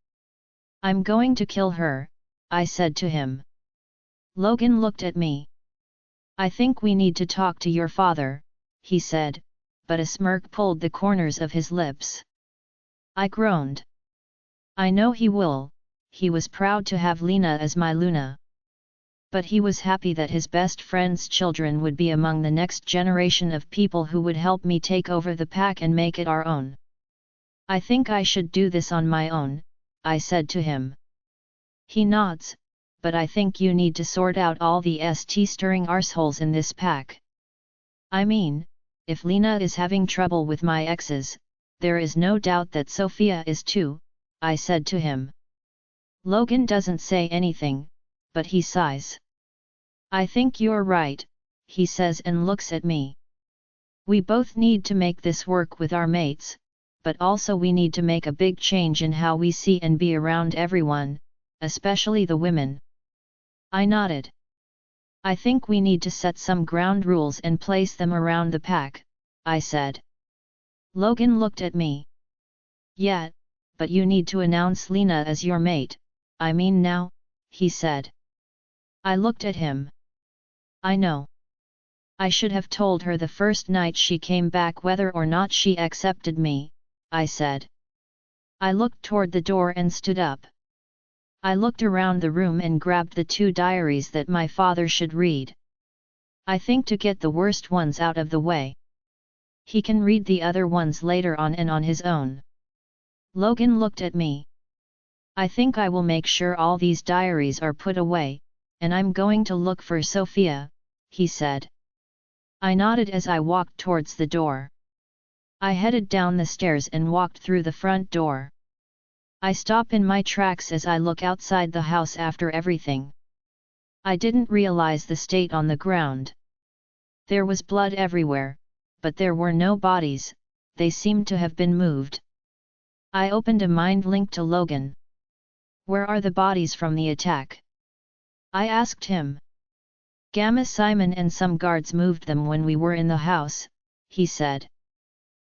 I'm going to kill her, I said to him. Logan looked at me. I think we need to talk to your father, he said, but a smirk pulled the corners of his lips. I groaned. I know he will. He was proud to have Lena as my Luna. But he was happy that his best friend's children would be among the next generation of people who would help me take over the pack and make it our own. I think I should do this on my own, I said to him. He nods, but I think you need to sort out all the stirring arseholes in this pack. I mean, if Lena is having trouble with my exes, there is no doubt that Sophia is too, I said to him. Logan doesn't say anything, but he sighs. I think you're right, he says and looks at me. We both need to make this work with our mates, but also we need to make a big change in how we see and be around everyone, especially the women. I nodded. I think we need to set some ground rules and place them around the pack, I said. Logan looked at me. Yeah, but you need to announce Lena as your mate, I mean now, he said. I looked at him. I know. I should have told her the first night she came back whether or not she accepted me, I said. I looked toward the door and stood up. I looked around the room and grabbed the 2 diaries that my father should read. I think to get the worst ones out of the way. He can read the other ones later on and on his own. Logan looked at me. I think I will make sure all these diaries are put away, and I'm going to look for Sophia, he said. I nodded as I walked towards the door. I headed down the stairs and walked through the front door. I stop in my tracks as I look outside the house after everything. I didn't realize the state on the ground. There was blood everywhere, but there were no bodies, they seemed to have been moved. I opened a mind link to Logan. Where are the bodies from the attack? I asked him. Gamma Simon and some guards moved them when we were in the house, he said.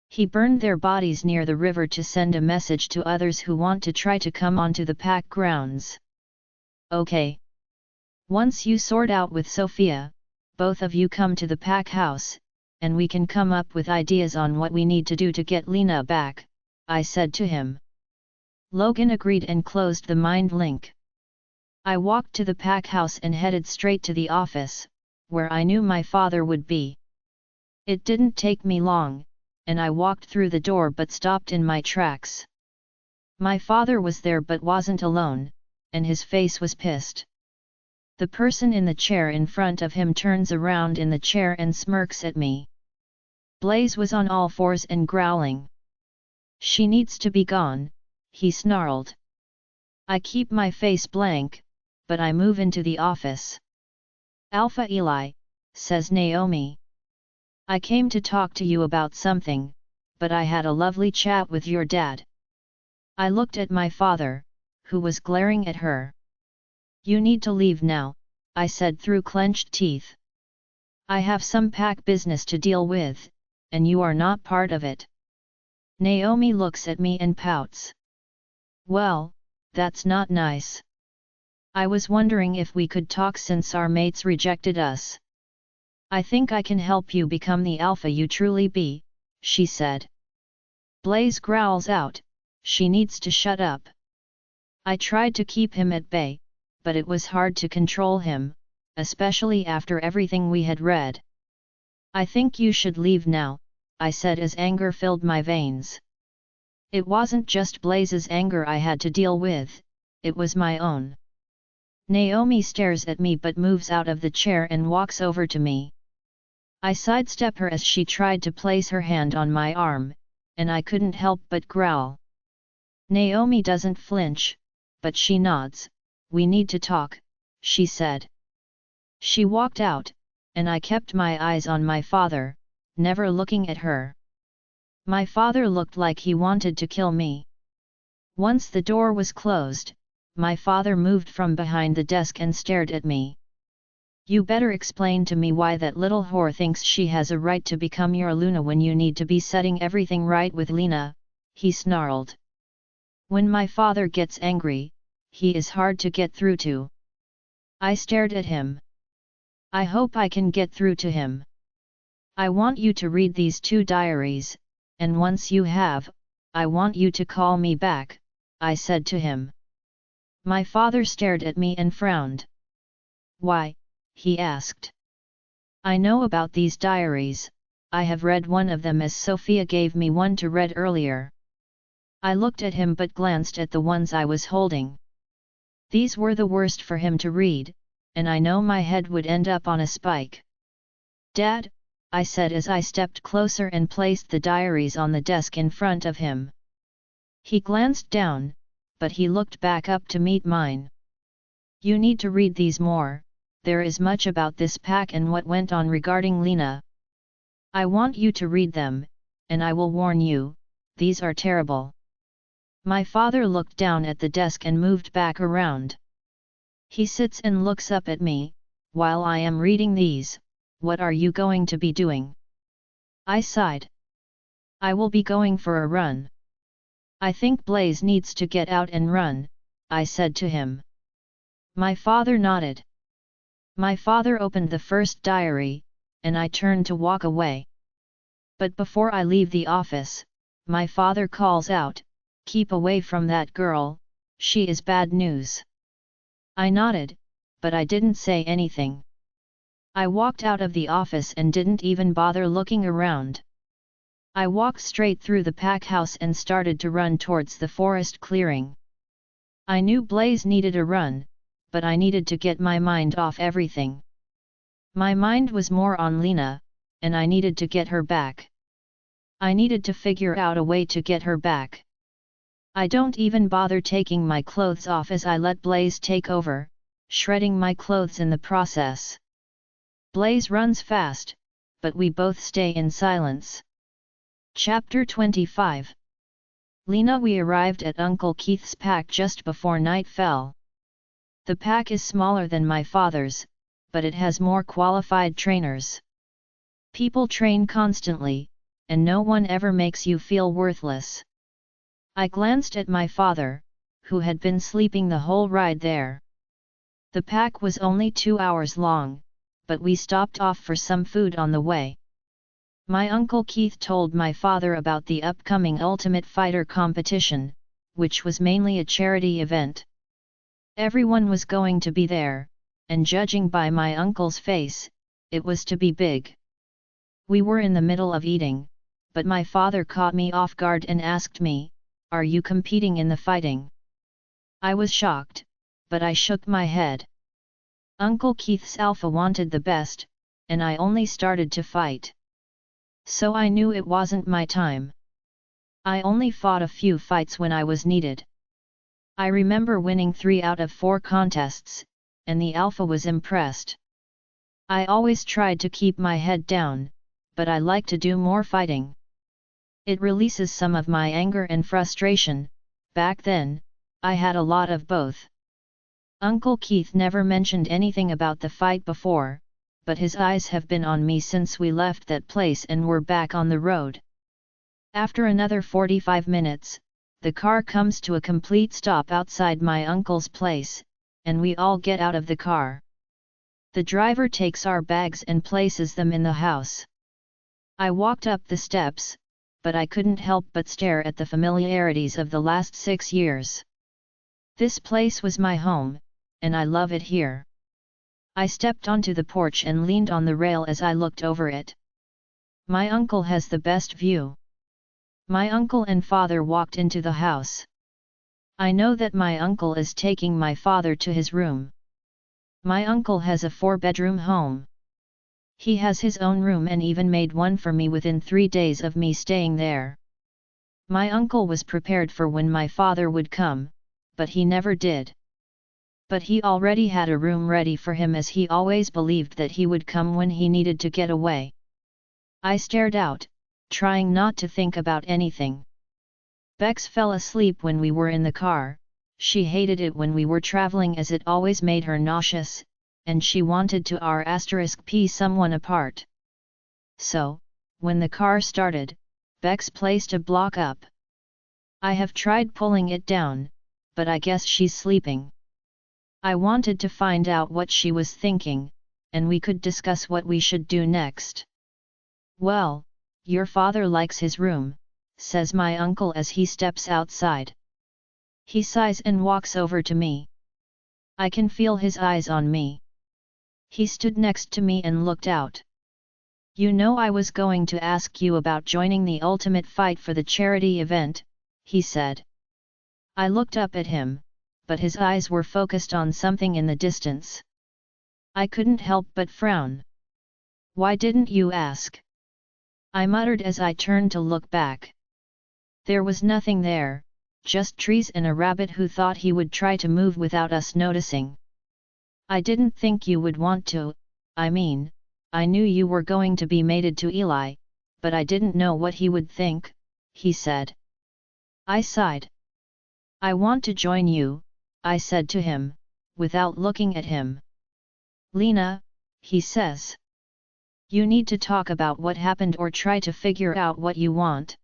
He burned their bodies near the river to send a message to others who want to try to come onto the pack grounds. Okay. Once you sort out with Sophia, both of you come to the pack house, and we can come up with ideas on what we need to do to get Lena back, I said to him. Logan agreed and closed the mind link. I walked to the pack house and headed straight to the office, where I knew my father would be. It didn't take me long, and I walked through the door but stopped in my tracks. My father was there but wasn't alone, and his face was pissed. The person in the chair in front of him turns around in the chair and smirks at me. Blaze was on all fours and growling. She needs to be gone, he snarled. I keep my face blank, but I move into the office. Alpha Eli, says Naomi. I came to talk to you about something, but I had a lovely chat with your dad. I looked at my father, who was glaring at her. You need to leave now, I said through clenched teeth. I have some pack business to deal with, and you are not part of it. Naomi looks at me and pouts. Well, that's not nice. I was wondering if we could talk since our mates rejected us. I think I can help you become the alpha you truly be, she said. Blaze growls out, she needs to shut up. I tried to keep him at bay, but it was hard to control him, especially after everything we had read. I think you should leave now, I said as anger filled my veins. It wasn't just Blaze's anger I had to deal with, it was my own. Naomi stares at me but moves out of the chair and walks over to me. I sidestep her as she tried to place her hand on my arm, and I couldn't help but growl. Naomi doesn't flinch, but she nods. We need to talk, she said. She walked out, and I kept my eyes on my father, never looking at her. My father looked like he wanted to kill me. Once the door was closed, my father moved from behind the desk and stared at me. You better explain to me why that little whore thinks she has a right to become your Luna when you need to be setting everything right with Lena, he snarled. When my father gets angry, he is hard to get through to. I stared at him. I hope I can get through to him. I want you to read these 2 diaries, and once you have, I want you to call me back, I said to him. My father stared at me and frowned. Why? He asked. I know about these diaries, I have read one of them as Sophia gave me one to read earlier. I looked at him but glanced at the ones I was holding. These were the worst for him to read, and I know my head would end up on a spike. Dad, I said as I stepped closer and placed the diaries on the desk in front of him. He glanced down, but he looked back up to meet mine. You need to read these more, there is much about this pack and what went on regarding Lena. I want you to read them, and I will warn you, these are terrible. My father looked down at the desk and moved back around. He sits and looks up at me, while I am reading these. What are you going to be doing? I sighed. I will be going for a run. I think Blaze needs to get out and run, I said to him. My father nodded. My father opened the first diary, and I turned to walk away. But before I leave the office, my father calls out, "Keep away from that girl, she is bad news." I nodded, but I didn't say anything. I walked out of the office and didn't even bother looking around. I walked straight through the pack house and started to run towards the forest clearing. I knew Blaze needed a run, but I needed to get my mind off everything. My mind was more on Lena, and I needed to get her back. I needed to figure out a way to get her back. I don't even bother taking my clothes off as I let Blaze take over, shredding my clothes in the process. Blaze runs fast, but we both stay in silence. Chapter 25. Lena. We arrived at Uncle Keith's pack just before night fell. The pack is smaller than my father's, but it has more qualified trainers. People train constantly, and no one ever makes you feel worthless. I glanced at my father, who had been sleeping the whole ride there. The pack was only 2 hours long, but we stopped off for some food on the way. My Uncle Keith told my father about the upcoming Ultimate Fighter competition, which was mainly a charity event. Everyone was going to be there, and judging by my uncle's face, it was to be big. We were in the middle of eating, but my father caught me off guard and asked me, "Are you competing in the fighting?" I was shocked, but I shook my head. Uncle Keith's alpha wanted the best, and I only started to fight. So I knew it wasn't my time. I only fought a few fights when I was needed. I remember winning 3 out of 4 contests, and the alpha was impressed. I always tried to keep my head down, but I like to do more fighting. It releases some of my anger and frustration. Back then, I had a lot of both. Uncle Keith never mentioned anything about the fight before, but his eyes have been on me since we left that place and were back on the road. After another 45 minutes, the car comes to a complete stop outside my uncle's place, and we all get out of the car. The driver takes our bags and places them in the house. I walked up the steps, but I couldn't help but stare at the familiarities of the last 6 years. This place was my home, and I love it here. I stepped onto the porch and leaned on the rail as I looked over it. My uncle has the best view. My uncle and father walked into the house. I know that my uncle is taking my father to his room. My uncle has a 4-bedroom home. He has his own room and even made one for me within 3 days of me staying there. My uncle was prepared for when my father would come, but he never did. But he already had a room ready for him as he always believed that he would come when he needed to get away. I stared out, trying not to think about anything. Bex fell asleep when we were in the car. She hated it when we were traveling as it always made her nauseous, and she wanted to pee someone apart. So, when the car started, Bex placed a block up. I have tried pulling it down, but I guess she's sleeping. I wanted to find out what she was thinking, and we could discuss what we should do next. "Well, your father likes his room," says my uncle as he steps outside. He sighs and walks over to me. I can feel his eyes on me. He stood next to me and looked out. "You know I was going to ask you about joining the Ultimate Fight for the charity event," he said. I looked up at him, but his eyes were focused on something in the distance. I couldn't help but frown. "Why didn't you ask?" I muttered as I turned to look back. There was nothing there, just trees and a rabbit who thought he would try to move without us noticing. I didn't think you would want to, I mean, I knew you were going to be mated to Eli, but I didn't know what he would think, he said. I sighed. I want to join you, I said to him, without looking at him. Lena, he says. You need to talk about what happened or try to figure out what you want.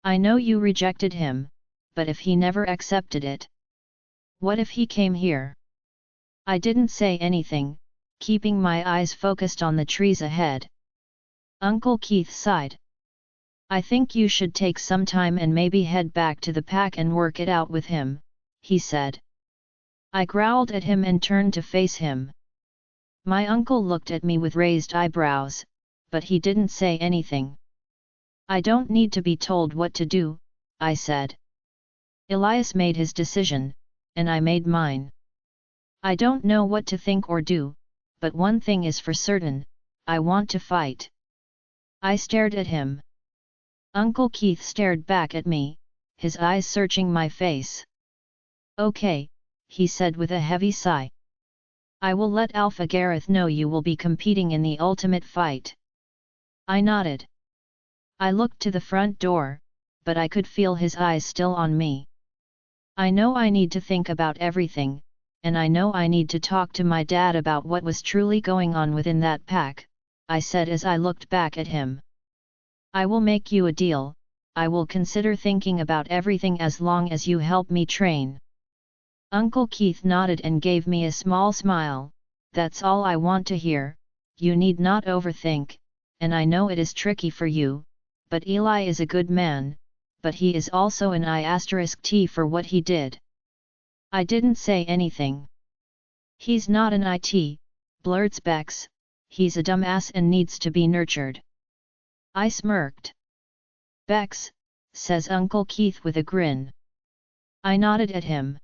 I know you rejected him, but if he never accepted it? What if he came here? I didn't say anything, keeping my eyes focused on the trees ahead. Uncle Keith sighed. I think you should take some time and maybe head back to the pack and work it out with him, he said. I growled at him and turned to face him. My uncle looked at me with raised eyebrows, but he didn't say anything. I don't need to be told what to do, I said. Elias made his decision, and I made mine. I don't know what to think or do, but one thing is for certain, I want to fight. I stared at him. Uncle Keith stared back at me, his eyes searching my face. Okay, he said with a heavy sigh. I will let Alpha Gareth know you will be competing in the ultimate fight. I nodded. I looked to the front door, but I could feel his eyes still on me. I know I need to think about everything, and I know I need to talk to my dad about what was truly going on within that pack, I said as I looked back at him. I will make you a deal, I will consider thinking about everything as long as you help me train. Uncle Keith nodded and gave me a small smile. That's all I want to hear, you need not overthink, and I know it is tricky for you, but Eli is a good man, but he is also an I*T for what he did. I didn't say anything. He's not an IT, blurts Bex, he's a dumbass and needs to be nurtured. I smirked. Bex, says Uncle Keith with a grin. I nodded at him.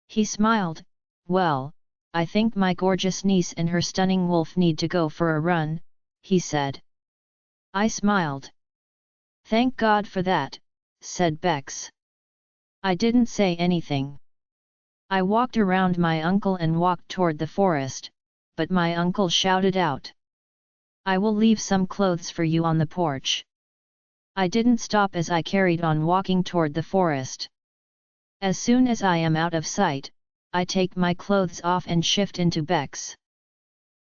He smiled. Well, I think my gorgeous niece and her stunning wolf need to go for a run, he said. I smiled. Thank God for that, said Bex. I didn't say anything. I walked around my uncle and walked toward the forest, but my uncle shouted out. I will leave some clothes for you on the porch. I didn't stop as I carried on walking toward the forest. As soon as I am out of sight, I take my clothes off and shift into Bex.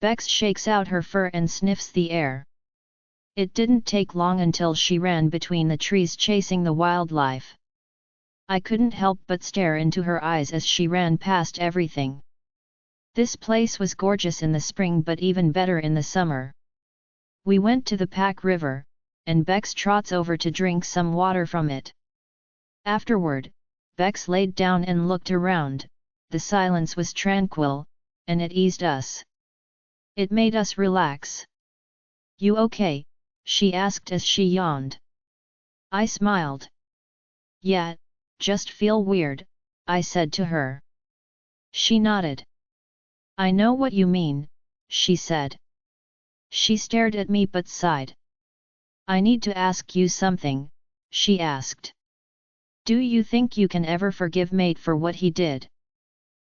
Bex shakes out her fur and sniffs the air. It didn't take long until she ran between the trees chasing the wildlife. I couldn't help but stare into her eyes as she ran past everything. This place was gorgeous in the spring but even better in the summer. We went to the Pack River, and Bex trots over to drink some water from it. Afterward, Bex laid down and looked around, the silence was tranquil, and it eased us. It made us relax. You okay? She asked as she yawned. I smiled. Yeah, just feel weird, I said to her. She nodded. I know what you mean, she said. She stared at me but sighed. I need to ask you something, she asked. Do you think you can ever forgive mate for what he did?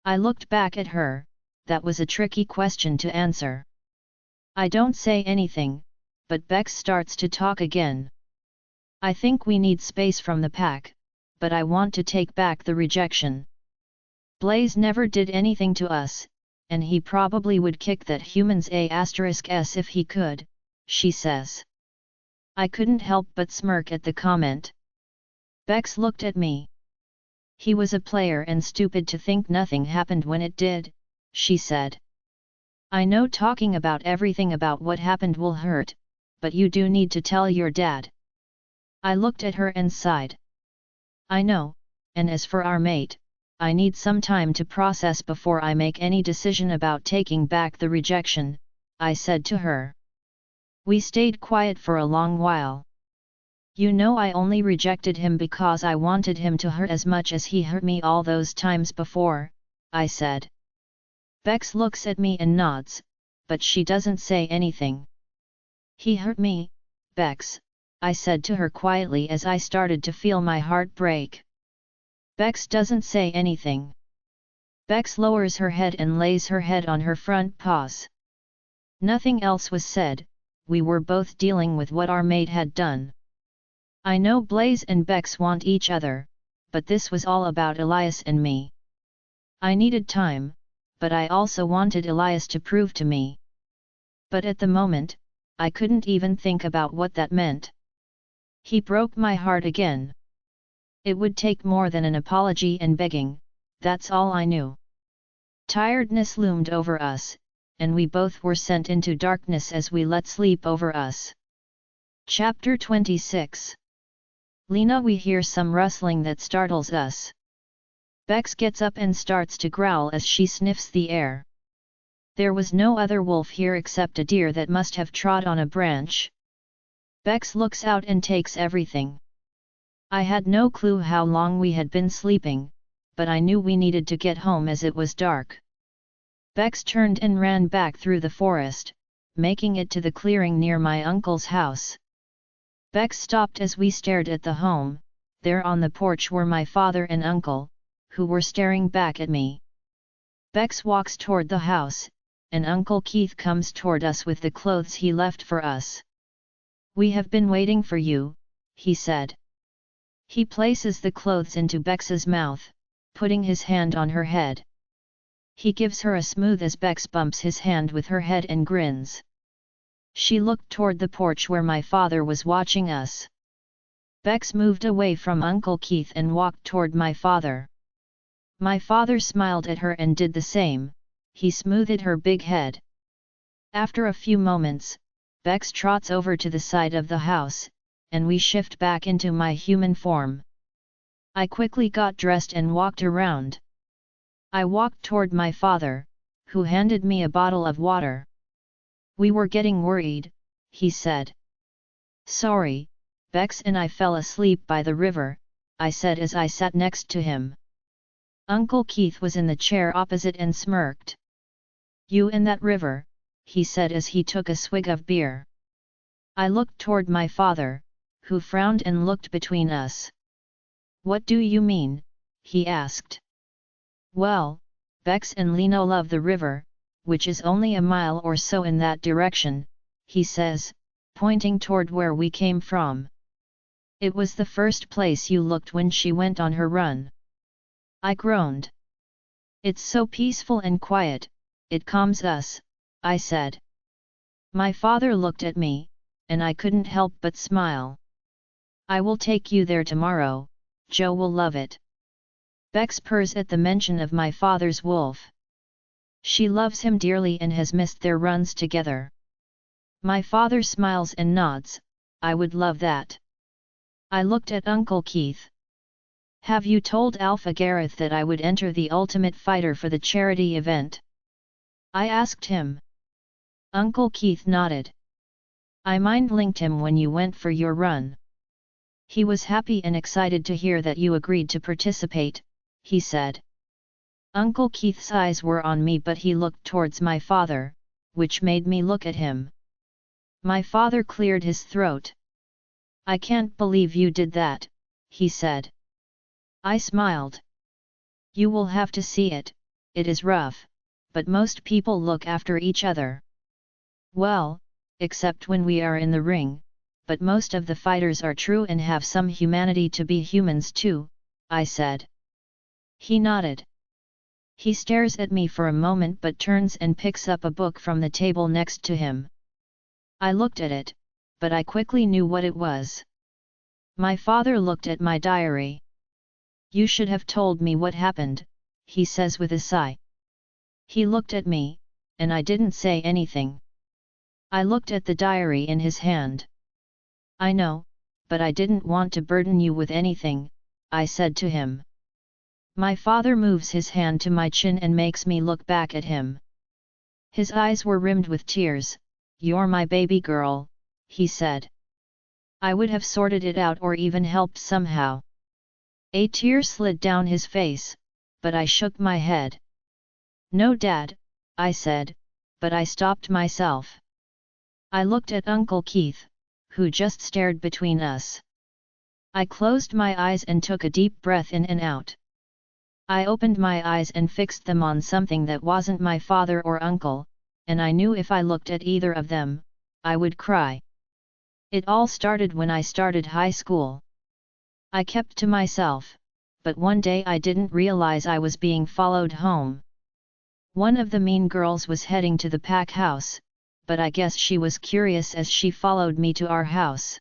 I looked back at her, that was a tricky question to answer. I don't say anything, but Bex starts to talk again. I think we need space from the pack, but I want to take back the rejection. Blaze never did anything to us, and he probably would kick that human's A*S if he could, she says. I couldn't help but smirk at the comment. Bex looked at me. He was a player and stupid to think nothing happened when it did, she said. I know talking about everything about what happened will hurt, but you do need to tell your dad. I looked at her and sighed. I know, and as for our mate, I need some time to process before I make any decision about taking back the rejection, I said to her. We stayed quiet for a long while. You know I only rejected him because I wanted him to hurt as much as he hurt me all those times before, I said. Bex looks at me and nods, but she doesn't say anything. He hurt me, Bex, I said to her quietly as I started to feel my heart break. Bex doesn't say anything. Bex lowers her head and lays her head on her front paws. Nothing else was said, we were both dealing with what our mate had done. I know Blaze and Bex want each other, but this was all about Elias and me. I needed time, but I also wanted Elias to prove to me. But at the moment, I couldn't even think about what that meant. He broke my heart again. It would take more than an apology and begging, that's all I knew. Tiredness loomed over us, and we both were sent into darkness as we let sleep over us. Chapter 26. Lena. We hear some rustling that startles us. Bex gets up and starts to growl as she sniffs the air. There was no other wolf here except a deer that must have trod on a branch. Bex looks out and takes everything. I had no clue how long we had been sleeping, but I knew we needed to get home as it was dark. Bex turned and ran back through the forest, making it to the clearing near my uncle's house. Bex stopped as we stared at the home. There on the porch were my father and uncle, who were staring back at me. Bex walks toward the house, and Uncle Keith comes toward us with the clothes he left for us. "We have been waiting for you," he said. He places the clothes into Bex's mouth, putting his hand on her head. He gives her a smooth as Bex bumps his hand with her head and grins. She looked toward the porch where my father was watching us. Bex moved away from Uncle Keith and walked toward my father. My father smiled at her and did the same. He smoothed her big head. After a few moments, Bex trots over to the side of the house, and we shift back into my human form. I quickly got dressed and walked around. I walked toward my father, who handed me a bottle of water. "We were getting worried," he said. "Sorry, Bex and I fell asleep by the river," I said as I sat next to him. Uncle Keith was in the chair opposite and smirked. "You and that river," he said as he took a swig of beer. I looked toward my father, who frowned and looked between us. "What do you mean?" he asked. "Well, Bex and Lena love the river, which is only a mile or so in that direction," he says, pointing toward where we came from. "It was the first place you looked when she went on her run." I groaned. "It's so peaceful and quiet, it calms us," I said. My father looked at me, and I couldn't help but smile. "I will take you there tomorrow, Joe will love it." Bex purrs at the mention of my father's wolf. She loves him dearly and has missed their runs together. My father smiles and nods. "I would love that." I looked at Uncle Keith. "Have you told Alpha Gareth that I would enter the Ultimate Fighter for the charity event?" I asked him. Uncle Keith nodded. "I mind-linked him when you went for your run. He was happy and excited to hear that you agreed to participate," he said. Uncle Keith's eyes were on me, but he looked towards my father, which made me look at him. My father cleared his throat. "I can't believe you did that," he said. I smiled. "You will have to see it, it is rough, but most people look after each other." "Well, except when we are in the ring, but most of the fighters are true and have some humanity to be humans too," I said. He nodded. He stares at me for a moment but turns and picks up a book from the table next to him. I looked at it, but I quickly knew what it was. My father looked at my diary. "You should have told me what happened," he says with a sigh. He looked at me, and I didn't say anything. I looked at the diary in his hand. "I know, but I didn't want to burden you with anything," I said to him. My father moves his hand to my chin and makes me look back at him. His eyes were rimmed with tears. "You're my baby girl," he said. I would have sorted it out or even helped somehow. A tear slid down his face, but I shook my head. "No, Dad," I said, but I stopped myself. I looked at Uncle Keith, who just stared between us. I closed my eyes and took a deep breath in and out. I opened my eyes and fixed them on something that wasn't my father or uncle, and I knew if I looked at either of them, I would cry. It all started when I started high school. I kept to myself, but one day I didn't realize I was being followed home. One of the mean girls was heading to the pack house, but I guess she was curious as she followed me to our house.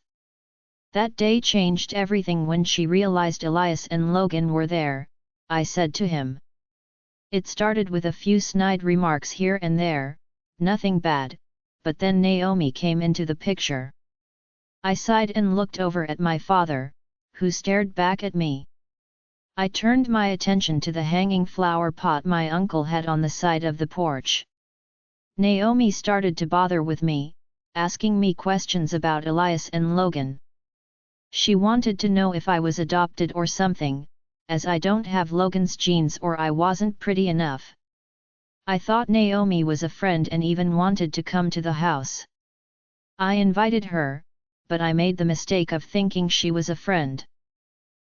That day changed everything when she realized Elias and Logan were there. I said to him. It started with a few snide remarks here and there, nothing bad, but then Naomi came into the picture. I sighed and looked over at my father, who stared back at me. I turned my attention to the hanging flower pot my uncle had on the side of the porch. Naomi started to bother with me, asking me questions about Elias and Logan. She wanted to know if I was adopted or something, as I don't have Logan's genes or I wasn't pretty enough. I thought Naomi was a friend and even wanted to come to the house. I invited her, but I made the mistake of thinking she was a friend.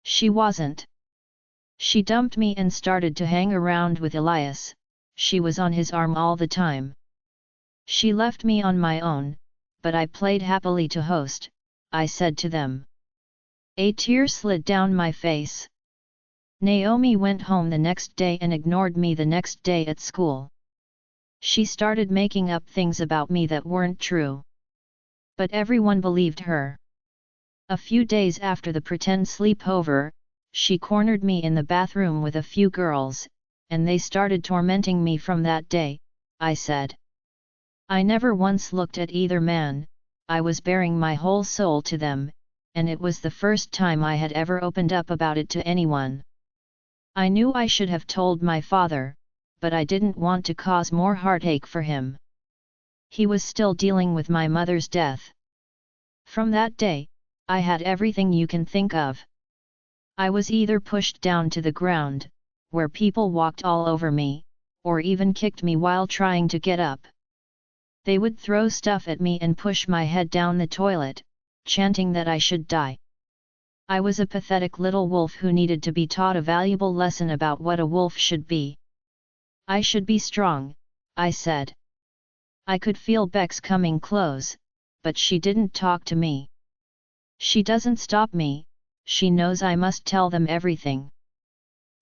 She wasn't. She dumped me and started to hang around with Elias. She was on his arm all the time. She left me on my own, but I played happily to host, I said to them. A tear slid down my face. Naomi went home the next day and ignored me the next day at school. She started making up things about me that weren't true. But everyone believed her. A few days after the pretend sleepover, she cornered me in the bathroom with a few girls, and they started tormenting me from that day, I said. I never once looked at either man, I was baring my whole soul to them, and it was the first time I had ever opened up about it to anyone. I knew I should have told my father, but I didn't want to cause more heartache for him. He was still dealing with my mother's death. From that day, I had everything you can think of. I was either pushed down to the ground, where people walked all over me, or even kicked me while trying to get up. They would throw stuff at me and push my head down the toilet, chanting that I should die. I was a pathetic little wolf who needed to be taught a valuable lesson about what a wolf should be. I should be strong, I said. I could feel Bex coming close, but she didn't talk to me. She doesn't stop me, she knows I must tell them everything.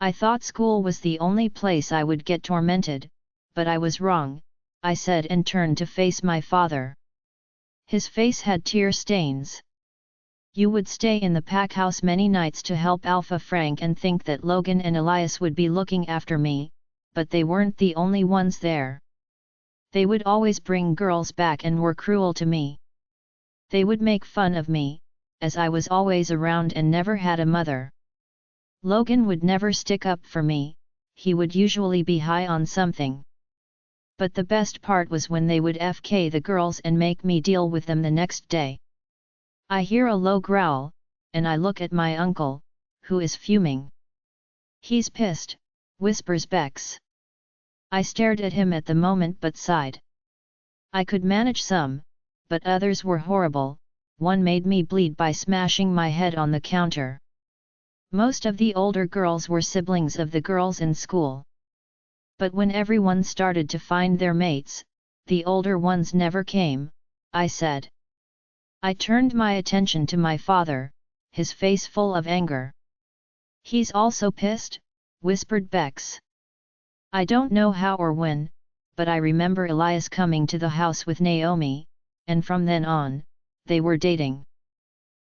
I thought school was the only place I would get tormented, but I was wrong, I said and turned to face my father. His face had tear stains. You would stay in the pack house many nights to help Alpha Frank and think that Logan and Elias would be looking after me, but they weren't the only ones there. They would always bring girls back and were cruel to me. They would make fun of me, as I was always around and never had a mother. Logan would never stick up for me, he would usually be high on something. But the best part was when they would FK the girls and make me deal with them the next day. I hear a low growl, and I look at my uncle, who is fuming. He's pissed, whispers Bex. I stared at him at the moment but sighed. I could manage some, but others were horrible. One made me bleed by smashing my head on the counter. Most of the older girls were siblings of the girls in school. But when everyone started to find their mates, the older ones never came, I said. I turned my attention to my father, his face full of anger. He's also pissed, whispered Bex. I don't know how or when, but I remember Elias coming to the house with Naomi, and from then on, they were dating.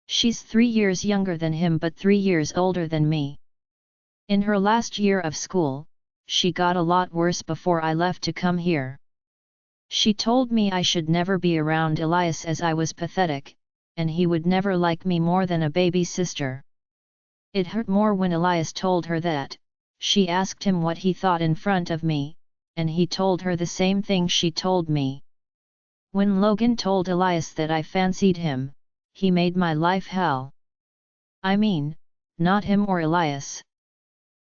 She's 3 years younger than him but 3 years older than me. In her last year of school, she got a lot worse before I left to come here. She told me I should never be around Elias as I was pathetic, and he would never like me more than a baby sister. It hurt more when Elias told her that. She asked him what he thought in front of me, and he told her the same thing she told me. When Logan told Elias that I fancied him, he made my life hell. I mean, not him or Elias.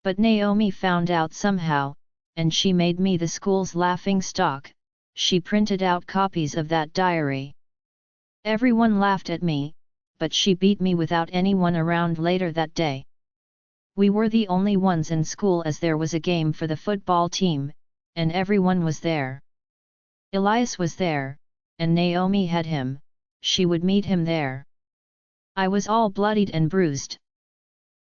But Naomi found out somehow, and she made me the school's laughing stock. She printed out copies of that diary. Everyone laughed at me, but she beat me without anyone around later that day. We were the only ones in school as there was a game for the football team, and everyone was there. Elias was there, and Naomi had him, she would meet him there. I was all bloodied and bruised.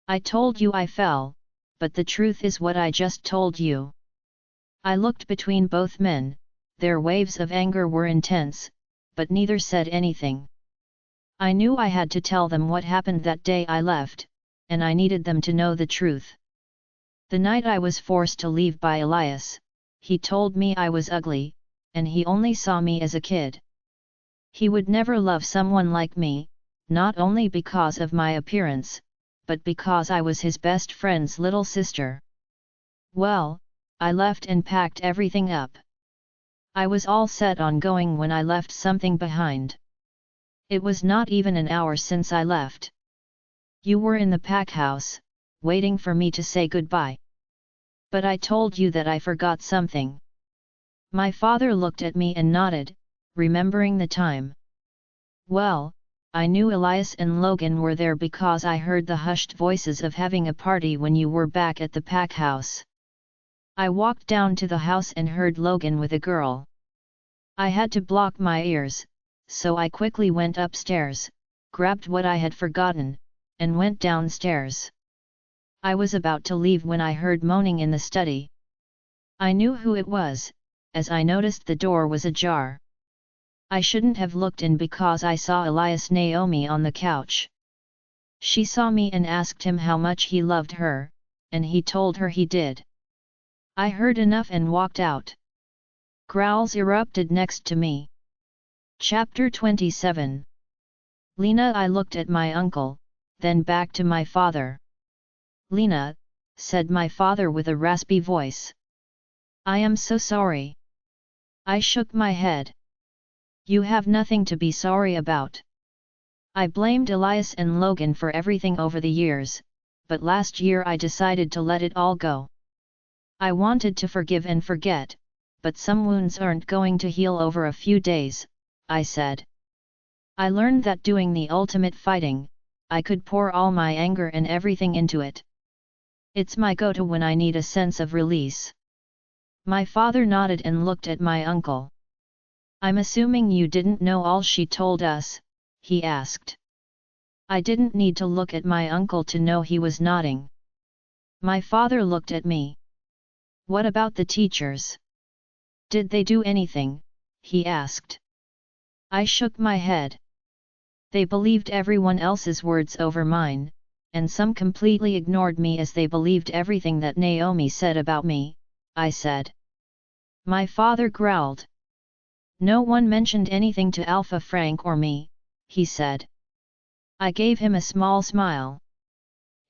I told you I fell, but the truth is what I just told you. I looked between both men, their waves of anger were intense, but neither said anything. I knew I had to tell them what happened that day I left, and I needed them to know the truth. The night I was forced to leave by Elias, he told me I was ugly, and he only saw me as a kid. He would never love someone like me, not only because of my appearance, but because I was his best friend's little sister. Well, I left and packed everything up. I was all set on going when I left something behind. It was not even an hour since I left. You were in the pack house, waiting for me to say goodbye. But I told you that I forgot something. My father looked at me and nodded, remembering the time. Well, I knew Elias and Logan were there because I heard the hushed voices of having a party when you were back at the pack house. I walked down to the house and heard Logan with a girl. I had to block my ears, so I quickly went upstairs, grabbed what I had forgotten, and went downstairs. I was about to leave when I heard moaning in the study. I knew who it was, as I noticed the door was ajar. I shouldn't have looked in because I saw Elias Naomi on the couch. She saw me and asked him how much he loved her, and he told her he did. I heard enough and walked out. Growls erupted next to me. Chapter 27. Lena. I looked at my uncle, then back to my father. Lena, said my father with a raspy voice. I am so sorry. I shook my head. You have nothing to be sorry about. I blamed Elias and Logan for everything over the years, but last year I decided to let it all go. I wanted to forgive and forget, but some wounds aren't going to heal over a few days, I said. I learned that doing the ultimate fighting, I could pour all my anger and everything into it. It's my go-to when I need a sense of release. My father nodded and looked at my uncle. I'm assuming you didn't know all she told us, he asked. I didn't need to look at my uncle to know he was nodding. My father looked at me. What about the teachers? Did they do anything? He asked. I shook my head. They believed everyone else's words over mine, and some completely ignored me as they believed everything that Naomi said about me, I said. My father growled. No one mentioned anything to Alpha Frank or me, he said. I gave him a small smile.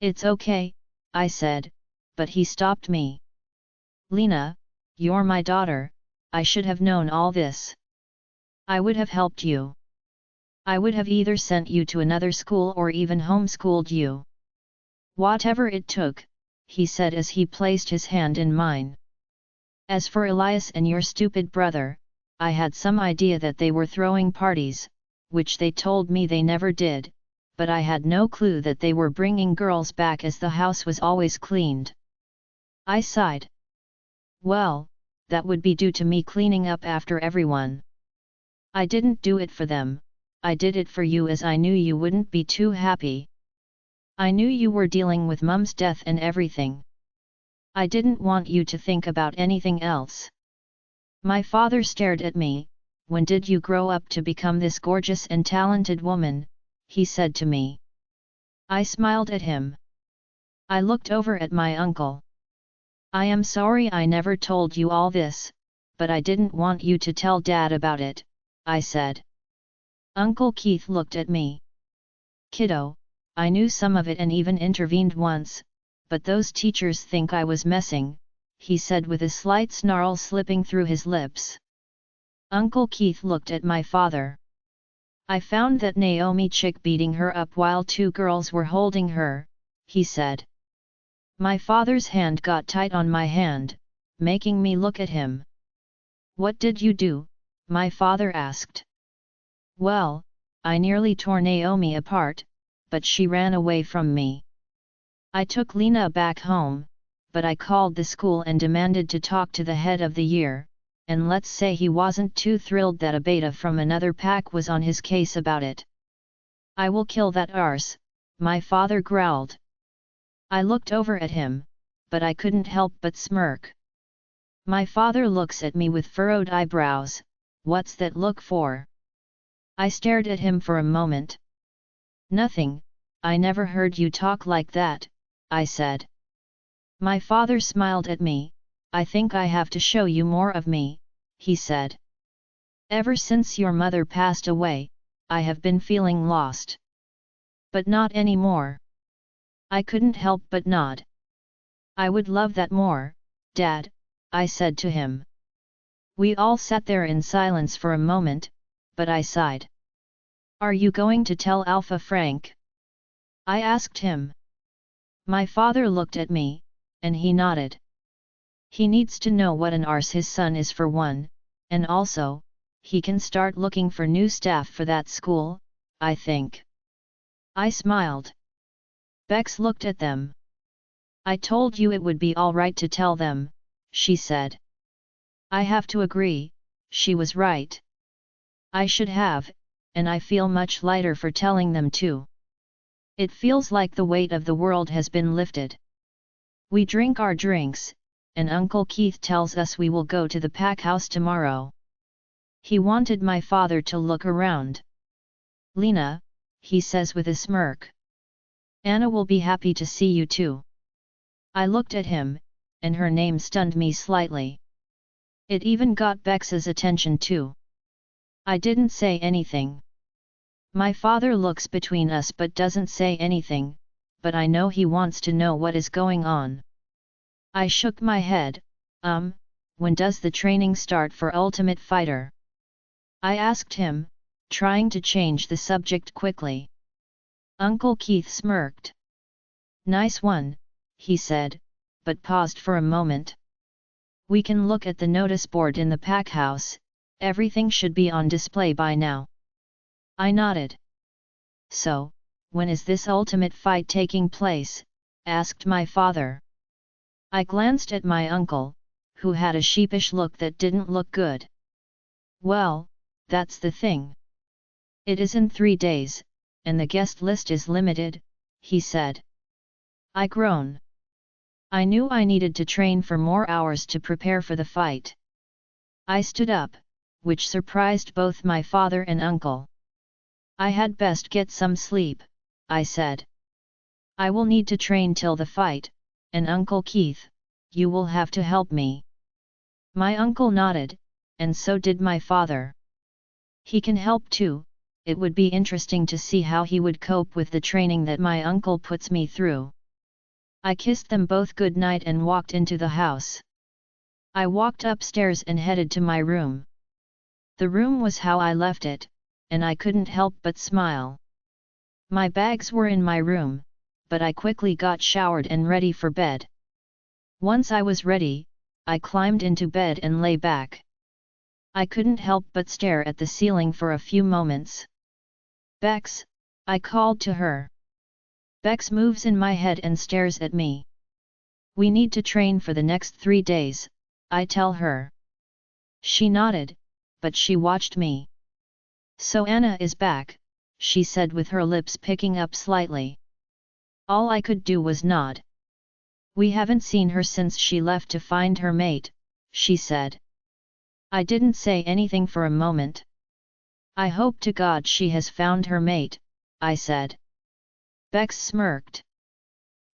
It's okay, I said, but he stopped me. Lena, you're my daughter, I should have known all this. I would have helped you. I would have either sent you to another school or even homeschooled you. Whatever it took, he said as he placed his hand in mine. As for Elias and your stupid brother, I had some idea that they were throwing parties, which they told me they never did, but I had no clue that they were bringing girls back as the house was always cleaned. I sighed. Well, that would be due to me cleaning up after everyone. I didn't do it for them, I did it for you as I knew you wouldn't be too happy. I knew you were dealing with Mum's death and everything. I didn't want you to think about anything else. My father stared at me. When did you grow up to become this gorgeous and talented woman? He said to me. I smiled at him. I looked over at my uncle. I am sorry I never told you all this, but I didn't want you to tell Dad about it, I said. Uncle Keith looked at me. Kiddo, I knew some of it and even intervened once, but those teachers think I was messing, he said with a slight snarl slipping through his lips. Uncle Keith looked at my father. I found that Naomi chick beating her up while two girls were holding her, he said. My father's hand got tight on my hand, making me look at him. What did you do? My father asked. Well, I nearly tore Naomi apart, but she ran away from me. I took Lena back home, but I called the school and demanded to talk to the head of the year, and let's say he wasn't too thrilled that a beta from another pack was on his case about it. I will kill that arse, my father growled. I looked over at him, but I couldn't help but smirk. My father looks at me with furrowed eyebrows. What's that look for? I stared at him for a moment. Nothing, I never heard you talk like that, I said. My father smiled at me. I think I have to show you more of me, he said. Ever since your mother passed away, I have been feeling lost. But not anymore. I couldn't help but nod. I would love that more, Dad, I said to him. We all sat there in silence for a moment, but I sighed. Are you going to tell Alpha Frank? I asked him. My father looked at me, and he nodded. He needs to know what an arse his son is for one, and also, he can start looking for new staff for that school, I think. I smiled. Bex looked at them. I told you it would be alright to tell them, she said. I have to agree, she was right. I should have, and I feel much lighter for telling them too. It feels like the weight of the world has been lifted. We drink our drinks, and Uncle Keith tells us we will go to the pack house tomorrow. He wanted my father to look around. Lena, he says with a smirk. Anna will be happy to see you too. I looked at him, and her name stunned me slightly. It even got Bex's attention too. I didn't say anything. My father looks between us but doesn't say anything, but I know he wants to know what is going on. I shook my head. When does the training start for Ultimate Fighter? I asked him, trying to change the subject quickly. Uncle Keith smirked. Nice one, he said, but paused for a moment. We can look at the notice board in the pack house, everything should be on display by now. I nodded. So, when is this ultimate fight taking place? Asked my father. I glanced at my uncle, who had a sheepish look that didn't look good. Well, that's the thing. It is in 3 days, and the guest list is limited, he said. I groaned. I knew I needed to train for more hours to prepare for the fight. I stood up, which surprised both my father and uncle. I had best get some sleep, I said. I will need to train till the fight, and Uncle Keith, you will have to help me. My uncle nodded, and so did my father. He can help too. It would be interesting to see how he would cope with the training that my uncle puts me through. I kissed them both good night and walked into the house. I walked upstairs and headed to my room. The room was how I left it, and I couldn't help but smile. My bags were in my room, but I quickly got showered and ready for bed. Once I was ready, I climbed into bed and lay back. I couldn't help but stare at the ceiling for a few moments. Bex, I called to her. Bex moves in my head and stares at me. We need to train for the next 3 days, I tell her. She nodded, but she watched me. So Anna is back, she said with her lips picking up slightly. All I could do was nod. We haven't seen her since she left to find her mate, she said. I didn't say anything for a moment. I hope to God she has found her mate, I said. Bex smirked.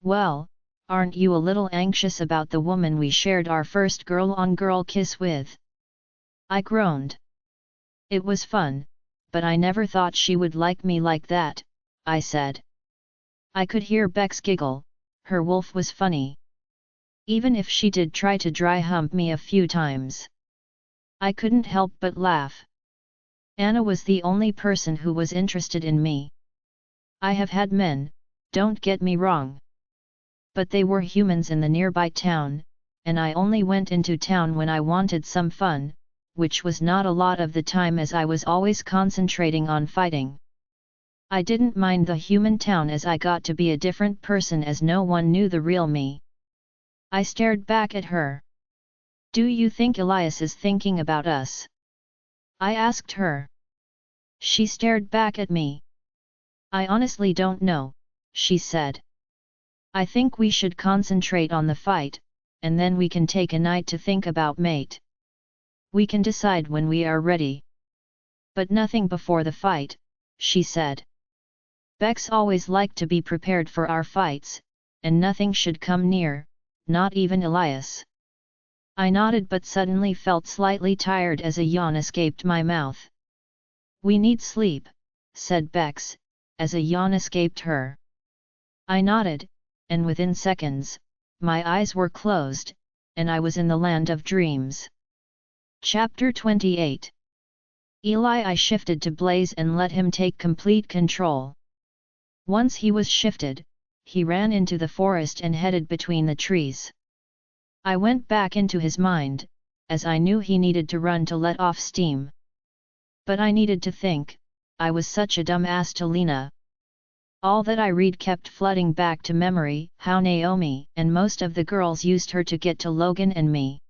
Well, aren't you a little anxious about the woman we shared our first girl-on-girl kiss with? I groaned. It was fun, but I never thought she would like me like that, I said. I could hear Bex giggle, her wolf was funny. Even if she did try to dry hump me a few times, I couldn't help but laugh. Anna was the only person who was interested in me. I have had men, don't get me wrong. But they were humans in the nearby town, and I only went into town when I wanted some fun, which was not a lot of the time as I was always concentrating on fighting. I didn't mind the human town as I got to be a different person as no one knew the real me. I stared back at her. Do you think Elias is thinking about us? I asked her. She stared back at me. I honestly don't know, she said. I think we should concentrate on the fight, and then we can take a night to think about mate. We can decide when we are ready. But nothing before the fight, she said. Bex always liked to be prepared for our fights, and nothing should come near, not even Elias. I nodded but suddenly felt slightly tired as a yawn escaped my mouth. We need sleep, said Bex, as a yawn escaped her. I nodded, and within seconds, my eyes were closed, and I was in the land of dreams. Chapter 28. Eli. I shifted to Blaze and let him take complete control. Once he was shifted, he ran into the forest and headed between the trees. I went back into his mind, as I knew he needed to run to let off steam. But I needed to think. I was such a dumb ass to Lena. All that I read kept flooding back to memory, how Naomi and most of the girls used her to get to Logan and me.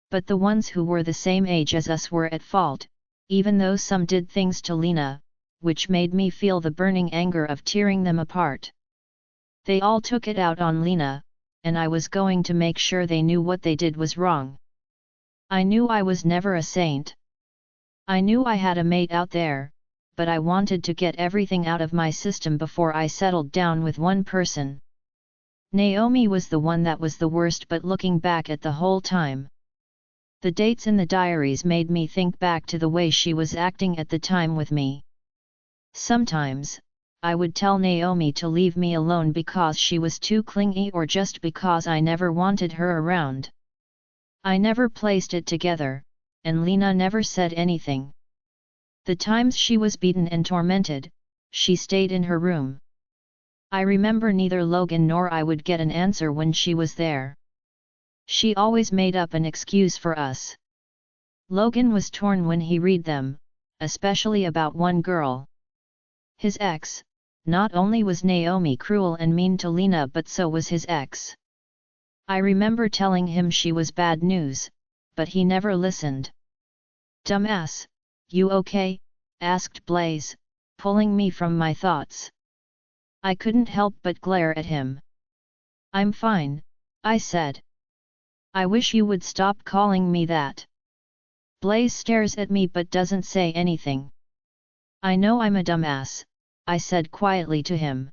But the ones who were the same age as us were at fault, even though some did things to Lena, which made me feel the burning anger of tearing them apart. They all took it out on Lena, and I was going to make sure they knew what they did was wrong. I knew I was never a saint. I knew I had a mate out there, but I wanted to get everything out of my system before I settled down with one person. Naomi was the one that was the worst, but looking back at the whole time, the dates in the diaries made me think back to the way she was acting at the time with me. Sometimes, I would tell Naomi to leave me alone because she was too clingy or just because I never wanted her around. I never placed it together, and Lena never said anything. The times she was beaten and tormented, she stayed in her room. I remember neither Logan nor I would get an answer when she was there. She always made up an excuse for us. Logan was torn when he read them, especially about one girl. His ex. Not only was Naomi cruel and mean to Lena, but so was his ex. I remember telling him she was bad news, but he never listened. Dumbass, you okay? Asked Blaze, pulling me from my thoughts. I couldn't help but glare at him. I'm fine, I said. I wish you would stop calling me that. Blaze stares at me but doesn't say anything. I know I'm a dumbass, I said quietly to him.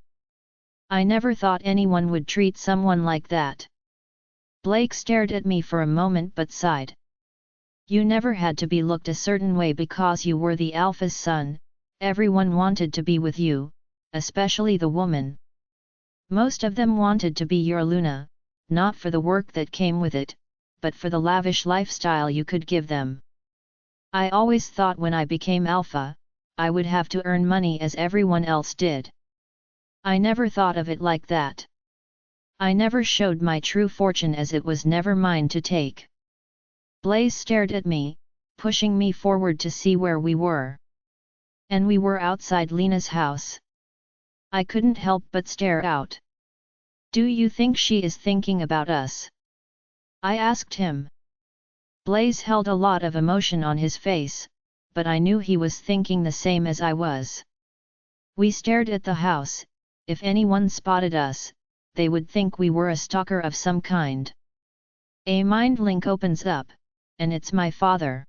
I never thought anyone would treat someone like that. Blake stared at me for a moment but sighed. You never had to be looked a certain way because you were the alpha's son. Everyone wanted to be with you, especially the woman. Most of them wanted to be your Luna, not for the work that came with it, but for the lavish lifestyle you could give them. I always thought when I became alpha, I would have to earn money as everyone else did. I never thought of it like that. I never showed my true fortune as it was never mine to take. Blaze stared at me, pushing me forward to see where we were. And we were outside Lena's house. I couldn't help but stare out. Do you think she is thinking about us? I asked him. Blaze held a lot of emotion on his face, but I knew he was thinking the same as I was. We stared at the house. If anyone spotted us, they would think we were a stalker of some kind. A mind link opens up, and it's my father.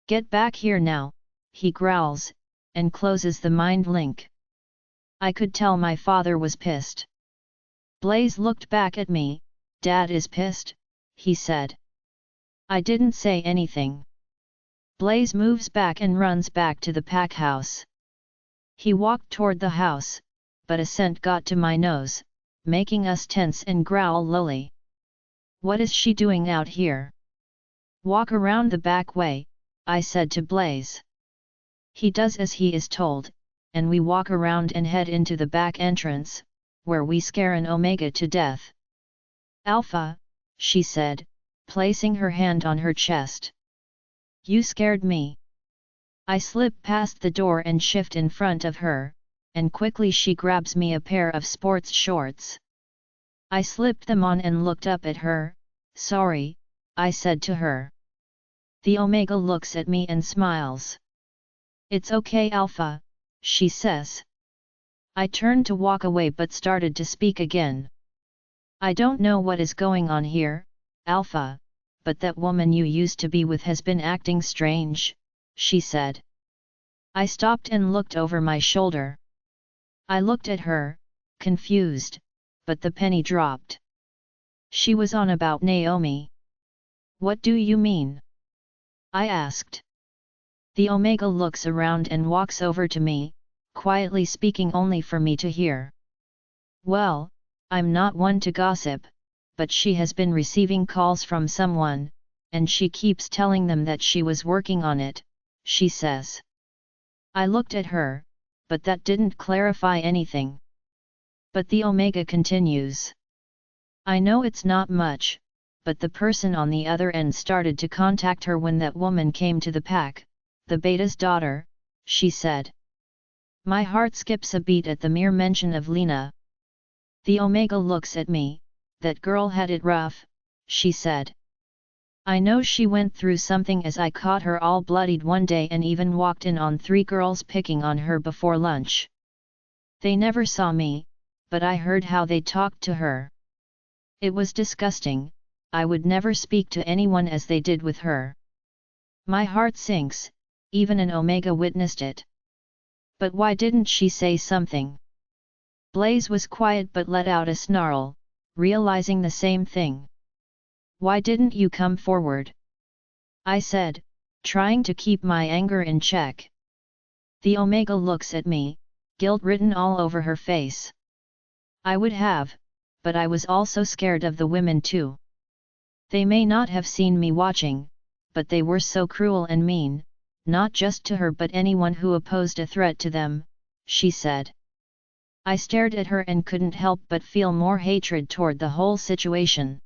Get back here now, he growls, and closes the mind link. I could tell my father was pissed. Blaze looked back at me. Dad is pissed, he said. I didn't say anything. Blaze moves back and runs back to the pack house. He walked toward the house, but a scent got to my nose, making us tense and growl lowly. What is she doing out here? Walk around the back way, I said to Blaze. He does as he is told, and we walk around and head into the back entrance, where we scare an Omega to death. Alpha, she said, placing her hand on her chest. You scared me. I slip past the door and shift in front of her, and quickly she grabs me a pair of sports shorts. I slipped them on and looked up at her. "Sorry," I said to her. The Omega looks at me and smiles. "It's okay, Alpha," she says. I turned to walk away but started to speak again. "I don't know what is going on here, Alpha, but that woman you used to be with has been acting strange," she said. I stopped and looked over my shoulder. I looked at her, confused, but the penny dropped. She was on about Naomi. "What do you mean?" I asked. The Omega looks around and walks over to me, quietly speaking only for me to hear. "Well, I'm not one to gossip, but she has been receiving calls from someone, and she keeps telling them that she was working on it," she says. I looked at her, but that didn't clarify anything. But the Omega continues. "I know it's not much, but the person on the other end started to contact her when that woman came to the pack, the beta's daughter," she said. My heart skips a beat at the mere mention of Lena. The Omega looks at me. "That girl had it rough," she said. "I know she went through something as I caught her all bloodied one day and even walked in on 3 girls picking on her before lunch. They never saw me, but I heard how they talked to her. It was disgusting. I would never speak to anyone as they did with her." My heart sinks. Even an Omega witnessed it. But why didn't she say something? Blaze was quiet but let out a snarl, realizing the same thing. "Why didn't you come forward?" I said, trying to keep my anger in check. The Omega looks at me, guilt written all over her face. "I would have, but I was also scared of the women too. They may not have seen me watching, but they were so cruel and mean, not just to her but anyone who opposed a threat to them," she said. I stared at her and couldn't help but feel more hatred toward the whole situation.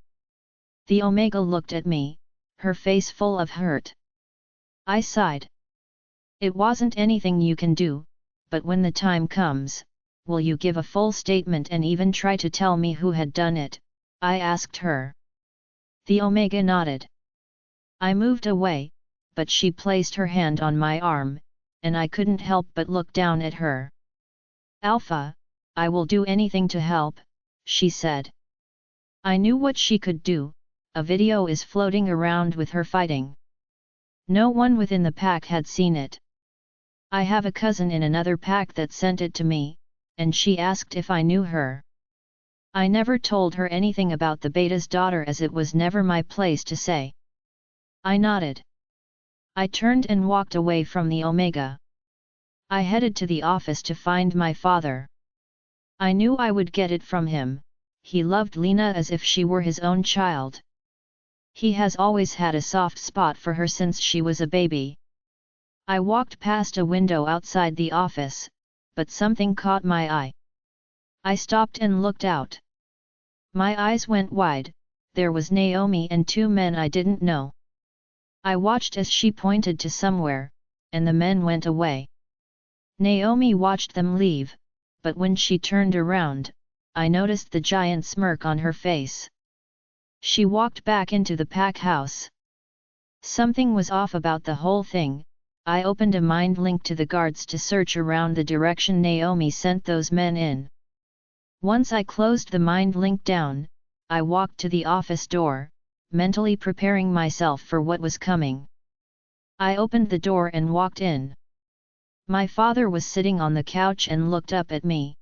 The Omega looked at me, her face full of hurt. I sighed. "It wasn't anything you can do, but when the time comes, will you give a full statement and even try to tell me who had done it?" I asked her. The Omega nodded. I moved away, but she placed her hand on my arm, and I couldn't help but look down at her. "Alpha, I will do anything to help," she said. I knew what she could do. A video is floating around with her fighting. No one within the pack had seen it. I have a cousin in another pack that sent it to me, and she asked if I knew her. I never told her anything about the beta's daughter as it was never my place to say. I nodded. I turned and walked away from the Omega. I headed to the office to find my father. I knew I would get it from him. He loved Lena as if she were his own child. He has always had a soft spot for her since she was a baby. I walked past a window outside the office, but something caught my eye. I stopped and looked out. My eyes went wide. There was Naomi and 2 men I didn't know. I watched as she pointed to somewhere, and the men went away. Naomi watched them leave, but when she turned around, I noticed the giant smirk on her face. She walked back into the pack house. Something was off about the whole thing. I opened a mind link to the guards to search around the direction Naomi sent those men in. Once I closed the mind link down, I walked to the office door, mentally preparing myself for what was coming. I opened the door and walked in. My father was sitting on the couch and looked up at me.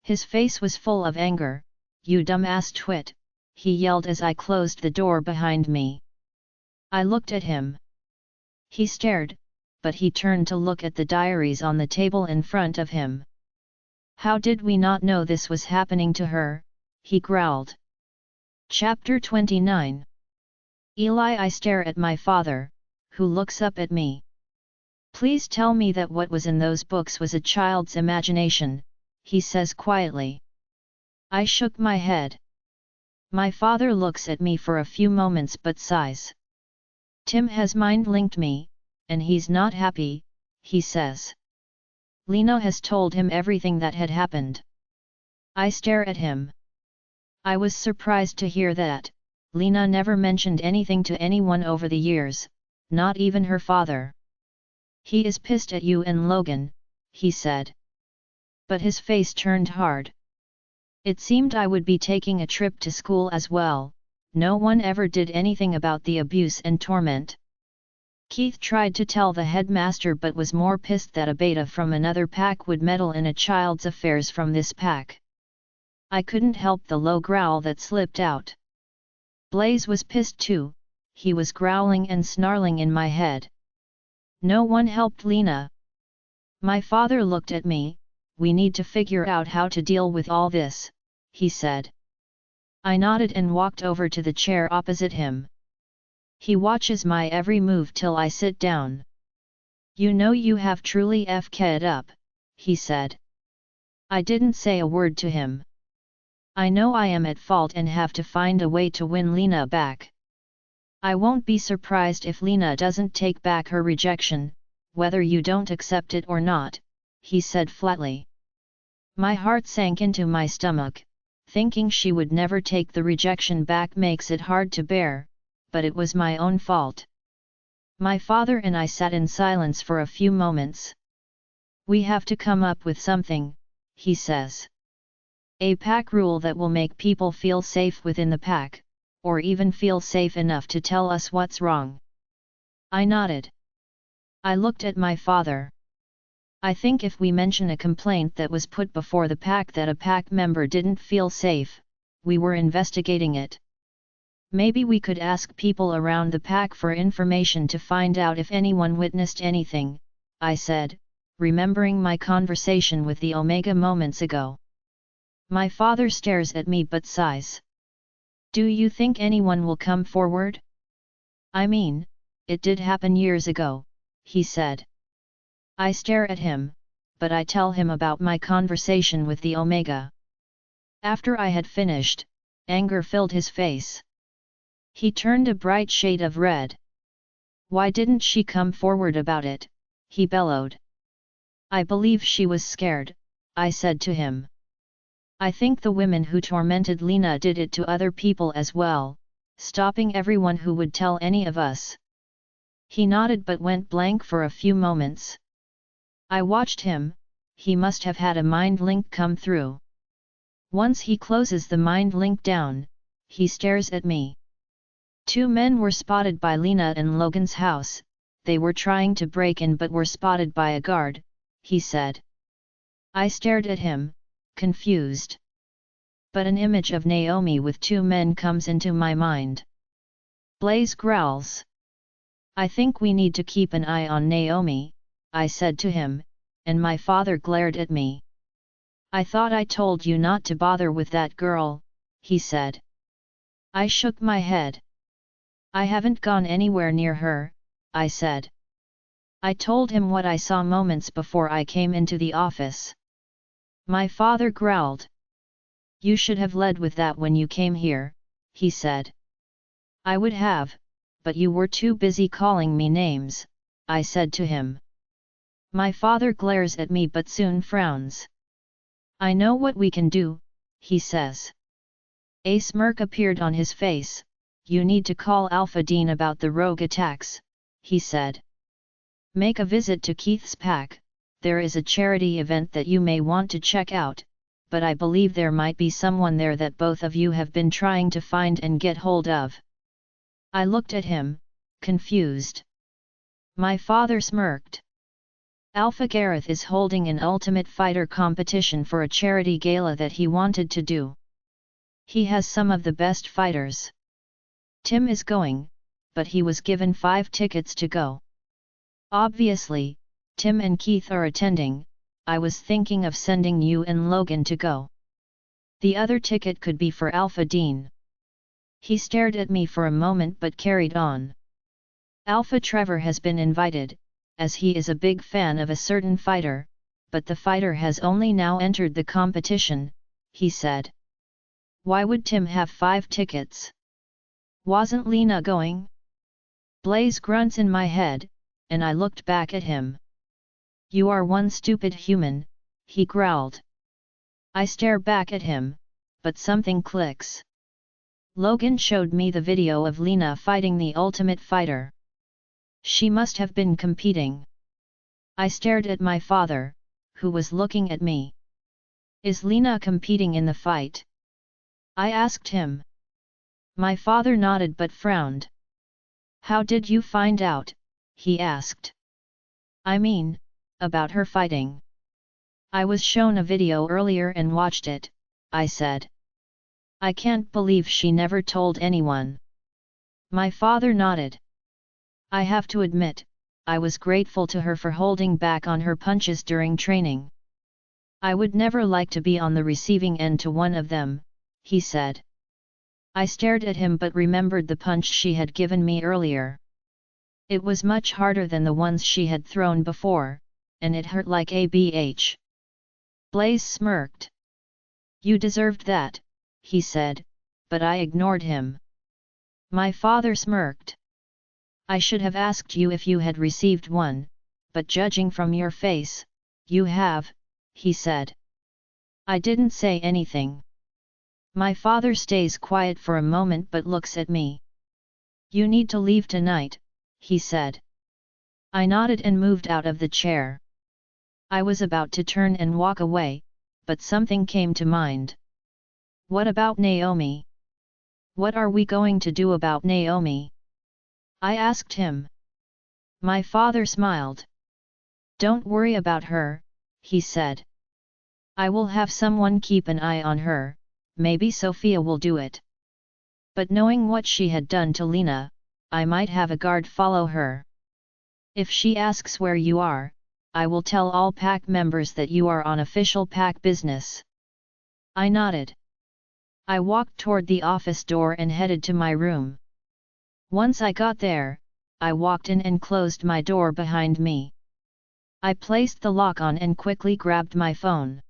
His face was full of anger. "You dumbass twit," he yelled as I closed the door behind me. I looked at him. He stared, but he turned to look at the diaries on the table in front of him. "How did we not know this was happening to her?" he growled. Chapter 29. Eli. I stare at my father, who looks up at me. "Please tell me that what was in those books was a child's imagination," he says quietly. I shook my head. My father looks at me for a few moments but sighs. "Tim has mind-linked me, and he's not happy," he says. Lena has told him everything that had happened. I stare at him. I was surprised to hear that. Lena never mentioned anything to anyone over the years, not even her father. He is pissed at you and Logan, he said. But his face turned hard. It seemed I would be taking a trip to school as well. No one ever did anything about the abuse and torment. Keith tried to tell the headmaster but was more pissed that a beta from another pack would meddle in a child's affairs from this pack. I couldn't help the low growl that slipped out. Blaze was pissed too, he was growling and snarling in my head. No one helped Lena. My father looked at me. We need to figure out how to deal with all this, he said. I nodded and walked over to the chair opposite him. He watches my every move till I sit down. You know you have truly f'd up, he said. I didn't say a word to him. I know I am at fault and have to find a way to win Lena back. I won't be surprised if Lena doesn't take back her rejection, whether you don't accept it or not, he said flatly. My heart sank into my stomach. Thinking she would never take the rejection back makes it hard to bear, but it was my own fault. My father and I sat in silence for a few moments. We have to come up with something, he says. A pack rule that will make people feel safe within the pack, or even feel safe enough to tell us what's wrong. I nodded. I looked at my father. I think if we mention a complaint that was put before the pack that a pack member didn't feel safe, we were investigating it. Maybe we could ask people around the pack for information to find out if anyone witnessed anything, I said, remembering my conversation with the Omega moments ago. My father stares at me but sighs. Do you think anyone will come forward? I mean, it did happen years ago, he said. I stare at him, but I tell him about my conversation with the Omega. After I had finished, anger filled his face. He turned a bright shade of red. Why didn't she come forward about it? He bellowed. I believe she was scared, I said to him. I think the women who tormented Lena did it to other people as well, stopping everyone who would tell any of us. He nodded but went blank for a few moments. I watched him. He must have had a mind link come through. Once he closes the mind link down, he stares at me. 2 men were spotted by Lena in Logan's house. They were trying to break in but were spotted by a guard, he said. I stared at him, confused. But an image of Naomi with 2 men comes into my mind. Blaze growls. I think we need to keep an eye on Naomi, I said to him, and my father glared at me. I thought I told you not to bother with that girl, he said. I shook my head. I haven't gone anywhere near her, I said. I told him what I saw moments before I came into the office. My father growled. You should have led with that when you came here, he said. I would have, but you were too busy calling me names, I said to him. My father glares at me but soon frowns. I know what we can do, he says. A smirk appeared on his face. You need to call Alpha Dean about the rogue attacks, he said. Make a visit to Keith's pack. There is a charity event that you may want to check out, but I believe there might be someone there that both of you have been trying to find and get hold of. I looked at him, confused. My father smirked. Alpha Gareth is holding an Ultimate Fighter competition for a charity gala that he wanted to do. He has some of the best fighters. Tim is going, but he was given 5 tickets to go. Obviously, Tim and Keith are attending. I was thinking of sending you and Logan to go. The other ticket could be for Alpha Dean. He stared at me for a moment but carried on. Alpha Trevor has been invited, as he is a big fan of a certain fighter, but the fighter has only now entered the competition, he said. Why would Tim have 5 tickets? Wasn't Lena going? Blaze grunts in my head, and I looked back at him. You are one stupid human, he growled. I stare back at him, but something clicks. Logan showed me the video of Lena fighting the Ultimate Fighter. She must have been competing. I stared at my father, who was looking at me. Is Lena competing in the fight? I asked him. My father nodded but frowned. How did you find out? He asked. I mean, about her fighting. I was shown a video earlier and watched it, I said. I can't believe she never told anyone. My father nodded. I have to admit, I was grateful to her for holding back on her punches during training. I would never like to be on the receiving end to one of them, he said. I stared at him but remembered the punch she had given me earlier. It was much harder than the ones she had thrown before, and it hurt like a bitch. Blaze smirked. You deserved that, he said, but I ignored him. My father smirked. I should have asked you if you had received one, but judging from your face, you have, he said. I didn't say anything. My father stays quiet for a moment but looks at me. You need to leave tonight, he said. I nodded and moved out of the chair. I was about to turn and walk away, but something came to mind. What about Naomi? What are we going to do about Naomi? I asked him. My father smiled. Don't worry about her, he said. I will have someone keep an eye on her, maybe Sophia will do it. But knowing what she had done to Lena, I might have a guard follow her. If she asks where you are, I will tell all pack members that you are on official pack business. I nodded. I walked toward the office door and headed to my room. Once I got there, I walked in and closed my door behind me. I placed the lock on and quickly grabbed my phone.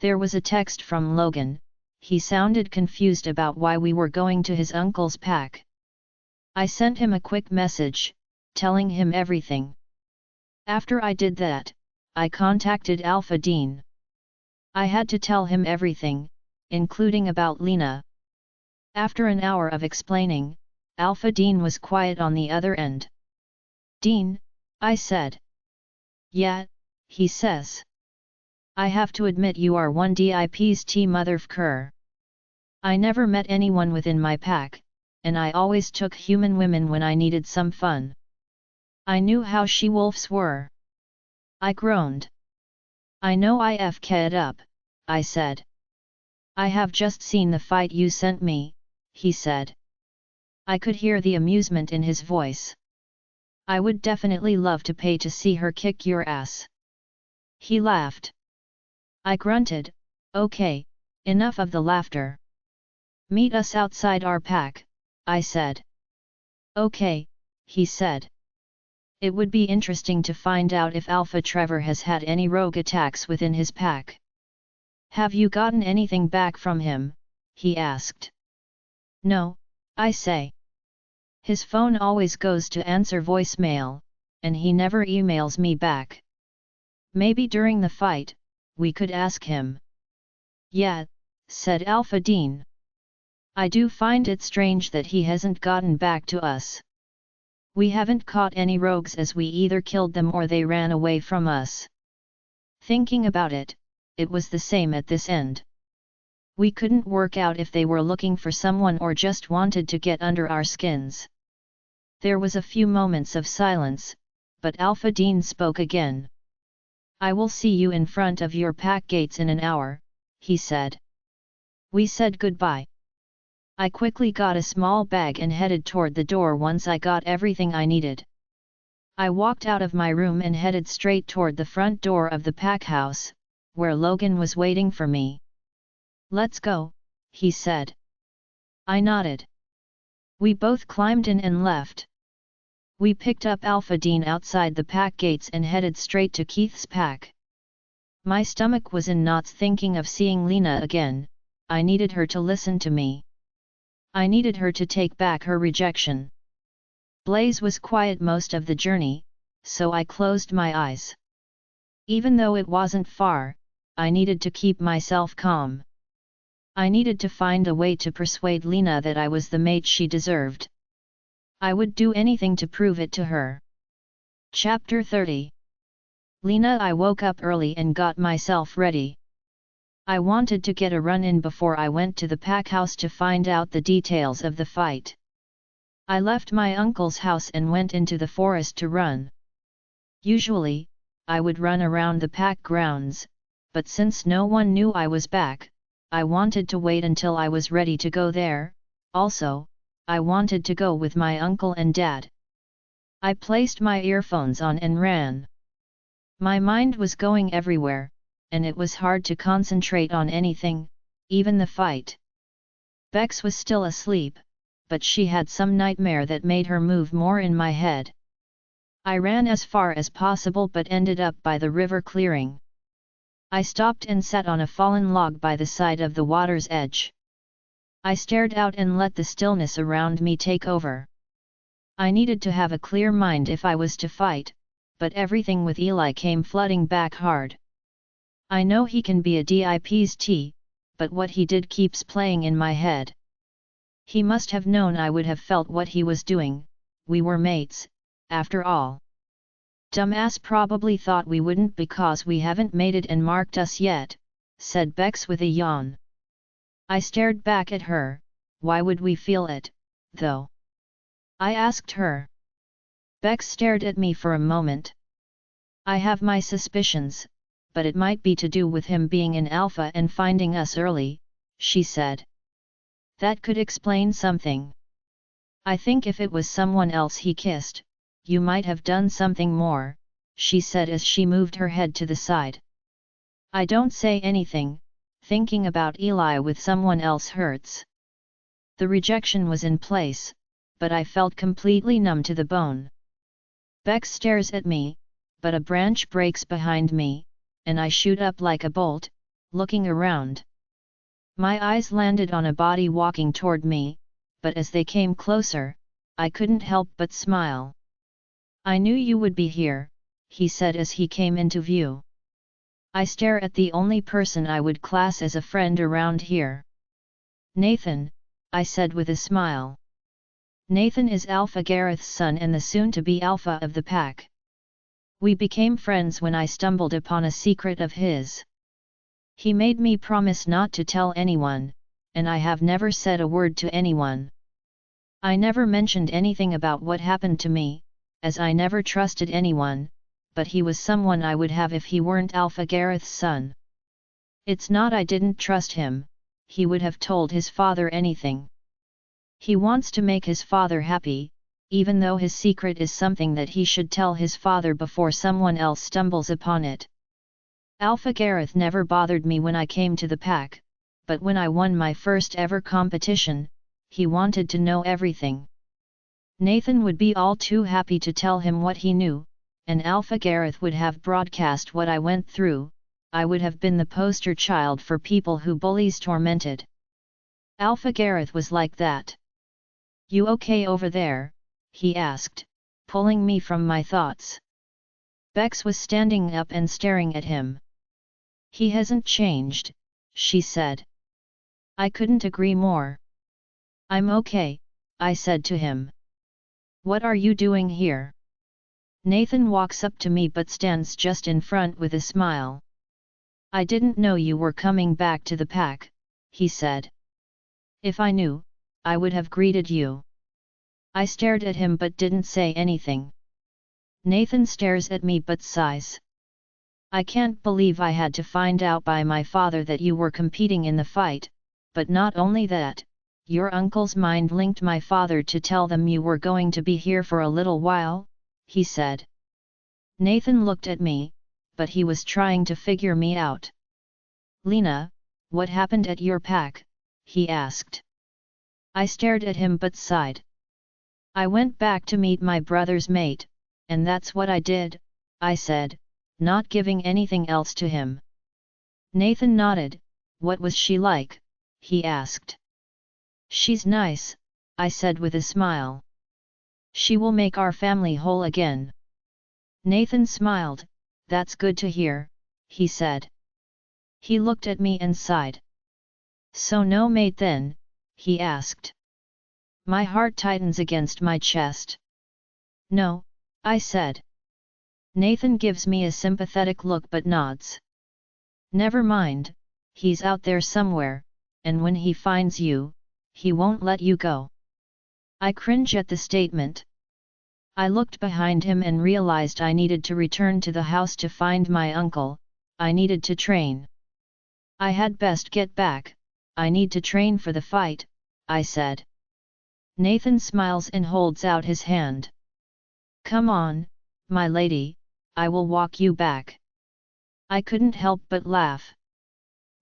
There was a text from Logan. He sounded confused about why we were going to his uncle's pack. I sent him a quick message, telling him everything. After I did that, I contacted Alpha Dean. I had to tell him everything, including about Lena. After an hour of explaining, Alpha Dean was quiet on the other end. Dean, I said. Yeah, he says. I have to admit you are one DIP's motherfucker. I never met anyone within my pack, and I always took human women when I needed some fun. I knew how she-wolves were. I groaned. I know I f***ed up, I said. I have just seen the fight you sent me, he said. I could hear the amusement in his voice. I would definitely love to pay to see her kick your ass. He laughed. I grunted, okay, enough of the laughter. Meet us outside our pack, I said. Okay, he said. It would be interesting to find out if Alpha Trevor has had any rogue attacks within his pack. Have you gotten anything back from him? He asked. No, I say. His phone always goes to answer voicemail, and he never emails me back. Maybe during the fight, we could ask him. Yeah, said Alpha Dean. I do find it strange that he hasn't gotten back to us. We haven't caught any rogues as we either killed them or they ran away from us. Thinking about it, it was the same at this end. We couldn't work out if they were looking for someone or just wanted to get under our skins. There was a few moments of silence, but Alpha Dean spoke again. I will see you in front of your pack gates in an hour, he said. We said goodbye. I quickly got a small bag and headed toward the door once I got everything I needed. I walked out of my room and headed straight toward the front door of the pack house, where Logan was waiting for me. Let's go, he said. I nodded. We both climbed in and left. We picked up Alpha Dean outside the pack gates and headed straight to Keith's pack. My stomach was in knots thinking of seeing Lena again. I needed her to listen to me. I needed her to take back her rejection. Blaze was quiet most of the journey, so I closed my eyes. Even though it wasn't far, I needed to keep myself calm. I needed to find a way to persuade Lena that I was the mate she deserved. I would do anything to prove it to her. Chapter 30. Lena. I woke up early and got myself ready. I wanted to get a run in before I went to the pack house to find out the details of the fight. I left my uncle's house and went into the forest to run. Usually, I would run around the pack grounds, but since no one knew I was back, I wanted to wait until I was ready to go there. Also, I wanted to go with my uncle and dad. I placed my earphones on and ran. My mind was going everywhere, and it was hard to concentrate on anything, even the fight. Bex was still asleep, but she had some nightmare that made her move more in my head. I ran as far as possible but ended up by the river clearing. I stopped and sat on a fallen log by the side of the water's edge. I stared out and let the stillness around me take over. I needed to have a clear mind if I was to fight, but everything with Eli came flooding back hard. I know he can be a dipst, but what he did keeps playing in my head. He must have known I would have felt what he was doing. We were mates, after all. Dumbass probably thought we wouldn't because we haven't made it and marked us yet, said Bex with a yawn. I stared back at her. Why would we feel it, though? I asked her. Bex stared at me for a moment. I have my suspicions, but it might be to do with him being an alpha and finding us early, she said. That could explain something. I think if it was someone else he kissed, you might have done something more, she said as she moved her head to the side. I don't say anything. Thinking about Eli with someone else hurts. The rejection was in place, but I felt completely numb to the bone. Bex stares at me, but a branch breaks behind me, and I shoot up like a bolt, looking around. My eyes landed on a body walking toward me, but as they came closer, I couldn't help but smile. I knew you would be here, he said as he came into view. I stare at the only person I would class as a friend around here. Nathan, I said with a smile. Nathan is Alpha Gareth's son and the soon-to-be Alpha of the pack. We became friends when I stumbled upon a secret of his. He made me promise not to tell anyone, and I have never said a word to anyone. I never mentioned anything about what happened to me, as I never trusted anyone, but he was someone I would have if he weren't Alpha Gareth's son. It's not I didn't trust him, he would have told his father anything. He wants to make his father happy, even though his secret is something that he should tell his father before someone else stumbles upon it. Alpha Gareth never bothered me when I came to the pack, but when I won my first ever competition, he wanted to know everything. Nathan would be all too happy to tell him what he knew, and Alpha Gareth would have broadcast what I went through. I would have been the poster child for people who bullies tormented. Alpha Gareth was like that. You okay over there? He asked, pulling me from my thoughts. Bex was standing up and staring at him. He hasn't changed, she said. I couldn't agree more. I'm okay, I said to him. What are you doing here? Nathan walks up to me but stands just in front with a smile. I didn't know you were coming back to the pack, he said. If I knew, I would have greeted you. I stared at him but didn't say anything. Nathan stares at me but sighs. I can't believe I had to find out by my father that you were competing in the fight, but not only that, your uncle's mind linked my father to tell them you were going to be here for a little while, he said. Nathan looked at me, but he was trying to figure me out. Lena, what happened at your pack? He asked. I stared at him but sighed. I went back to meet my brother's mate, and that's what I did, I said, not giving anything else to him. Nathan nodded. What was she like? He asked. She's nice, I said with a smile. She will make our family whole again. Nathan smiled, "That's good to hear," he said. He looked at me and sighed. "So no mate then?" he asked. My heart tightens against my chest. "No," I said. Nathan gives me a sympathetic look but nods. "Never mind, he's out there somewhere, and when he finds you, he won't let you go." I cringe at the statement. I looked behind him and realized I needed to return to the house to find my uncle. I needed to train. "I had best get back, I need to train for the fight," I said. Nathan smiles and holds out his hand. "Come on, my lady, I will walk you back." I couldn't help but laugh.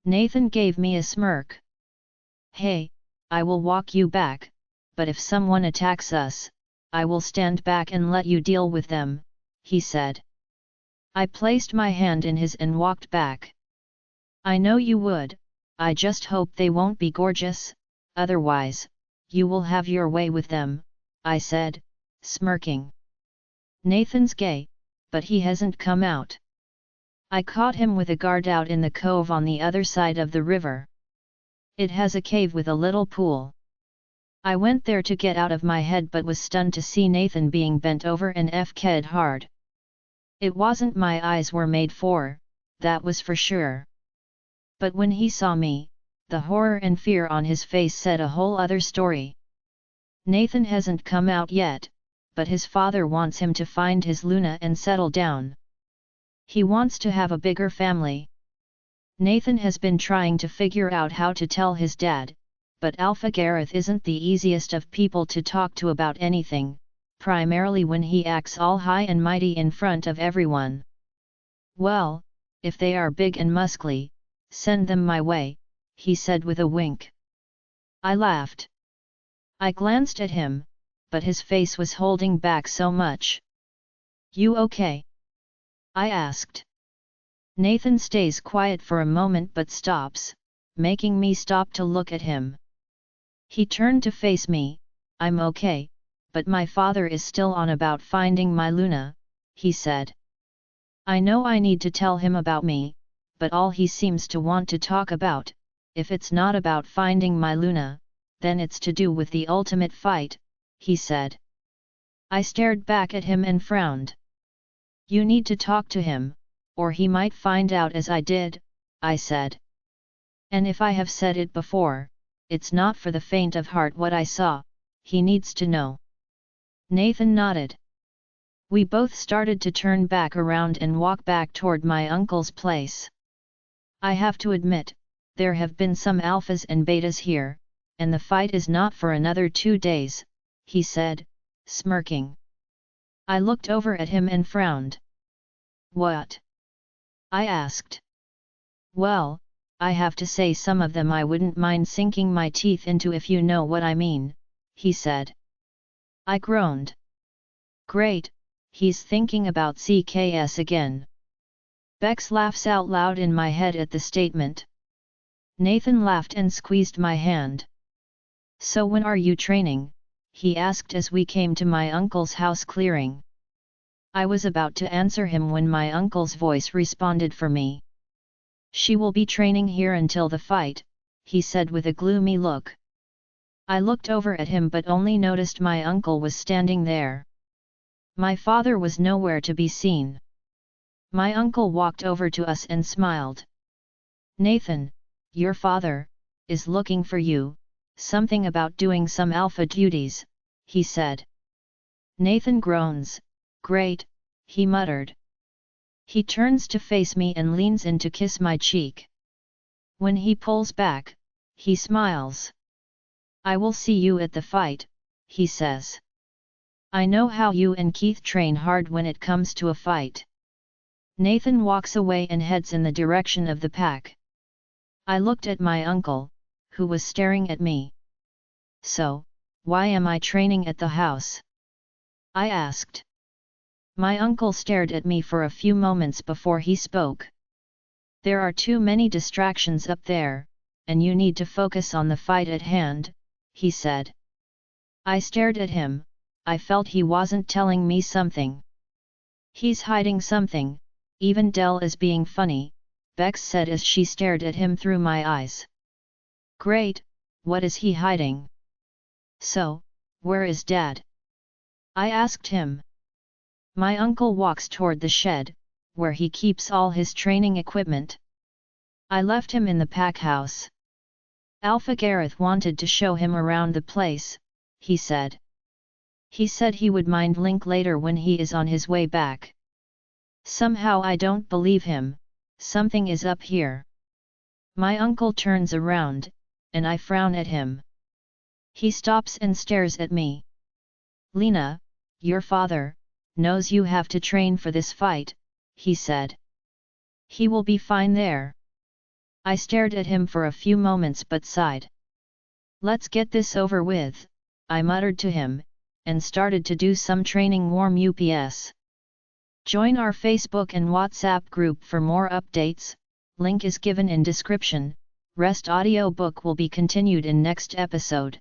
Nathan gave me a smirk. "Hey, I will walk you back, but if someone attacks us, I will stand back and let you deal with them," he said. I placed my hand in his and walked back. "I know you would, I just hope they won't be gorgeous, otherwise, you will have your way with them," I said, smirking. "Nathan's gay, but he hasn't come out. I caught him with a guard out in the cove on the other side of the river. It has a cave with a little pool. I went there to get out of my head but was stunned to see Nathan being bent over and fked hard. It wasn't my eyes were made for, that was for sure. But when he saw me, the horror and fear on his face said a whole other story. Nathan hasn't come out yet, but his father wants him to find his Lena and settle down. He wants to have a bigger family. Nathan has been trying to figure out how to tell his dad, but Alpha Gareth isn't the easiest of people to talk to about anything, primarily when he acts all high and mighty in front of everyone. "Well, if they are big and muscly, send them my way," he said with a wink. I laughed. I glanced at him, but his face was holding back so much. "You okay?" I asked. Nathan stays quiet for a moment but stops, making me stop to look at him. He turned to face me. "I'm okay, but my father is still on about finding my Luna," he said. I know I need to tell him about me, but all he seems to want to talk about, if it's not about finding my Luna, then it's to do with the ultimate fight, he said. I stared back at him and frowned. "You need to talk to him, or he might find out as I did," I said. "And if I have said it before, it's not for the faint of heart what I saw, he needs to know." Nathan nodded. We both started to turn back around and walk back toward my uncle's place. "I have to admit, there have been some alphas and betas here, and the fight is not for another 2 days, he said, smirking. I looked over at him and frowned. "What?" I asked. "Well, I have to say some of them I wouldn't mind sinking my teeth into if you know what I mean," he said. I groaned. "Great, he's thinking about CKS again." Bex laughs out loud in my head at the statement. Nathan laughed and squeezed my hand. "So when are you training?" he asked as we came to my uncle's house clearing. I was about to answer him when my uncle's voice responded for me. "She will be training here until the fight," he said with a gloomy look. I looked over at him but only noticed my uncle was standing there. My father was nowhere to be seen. My uncle walked over to us and smiled. "Nathan, your father, is looking for you, something about doing some alpha duties," he said. Nathan groans. "Great," he muttered. He turns to face me and leans in to kiss my cheek. When he pulls back, he smiles. "I will see you at the fight," he says. "I know how you and Keith train hard when it comes to a fight." Nathan walks away and heads in the direction of the pack. I looked at my uncle, who was staring at me. "So, why am I training at the house?" I asked. My uncle stared at me for a few moments before he spoke. "There are too many distractions up there, and you need to focus on the fight at hand," he said. I stared at him. I felt he wasn't telling me something. He's hiding something, Even Dell is being funny, Bex said as she stared at him through my eyes. Great, what is he hiding? So, where is Dad? I asked him. My uncle walks toward the shed, where he keeps all his training equipment. I left him in the pack house. Alpha Gareth wanted to show him around the place, he said. He said he would mind Link later when he is on his way back. Somehow I don't believe him, something is up here. My uncle turns around, and I frown at him. He stops and stares at me. Lena, your father, knows you have to train for this fight, he said. He will be fine there. I stared at him for a few moments but sighed. Let's get this over with, I muttered to him, and started to do some training warm ups. Join our Facebook and WhatsApp group for more updates, link is given in description. Rest audiobook will be continued in next episode.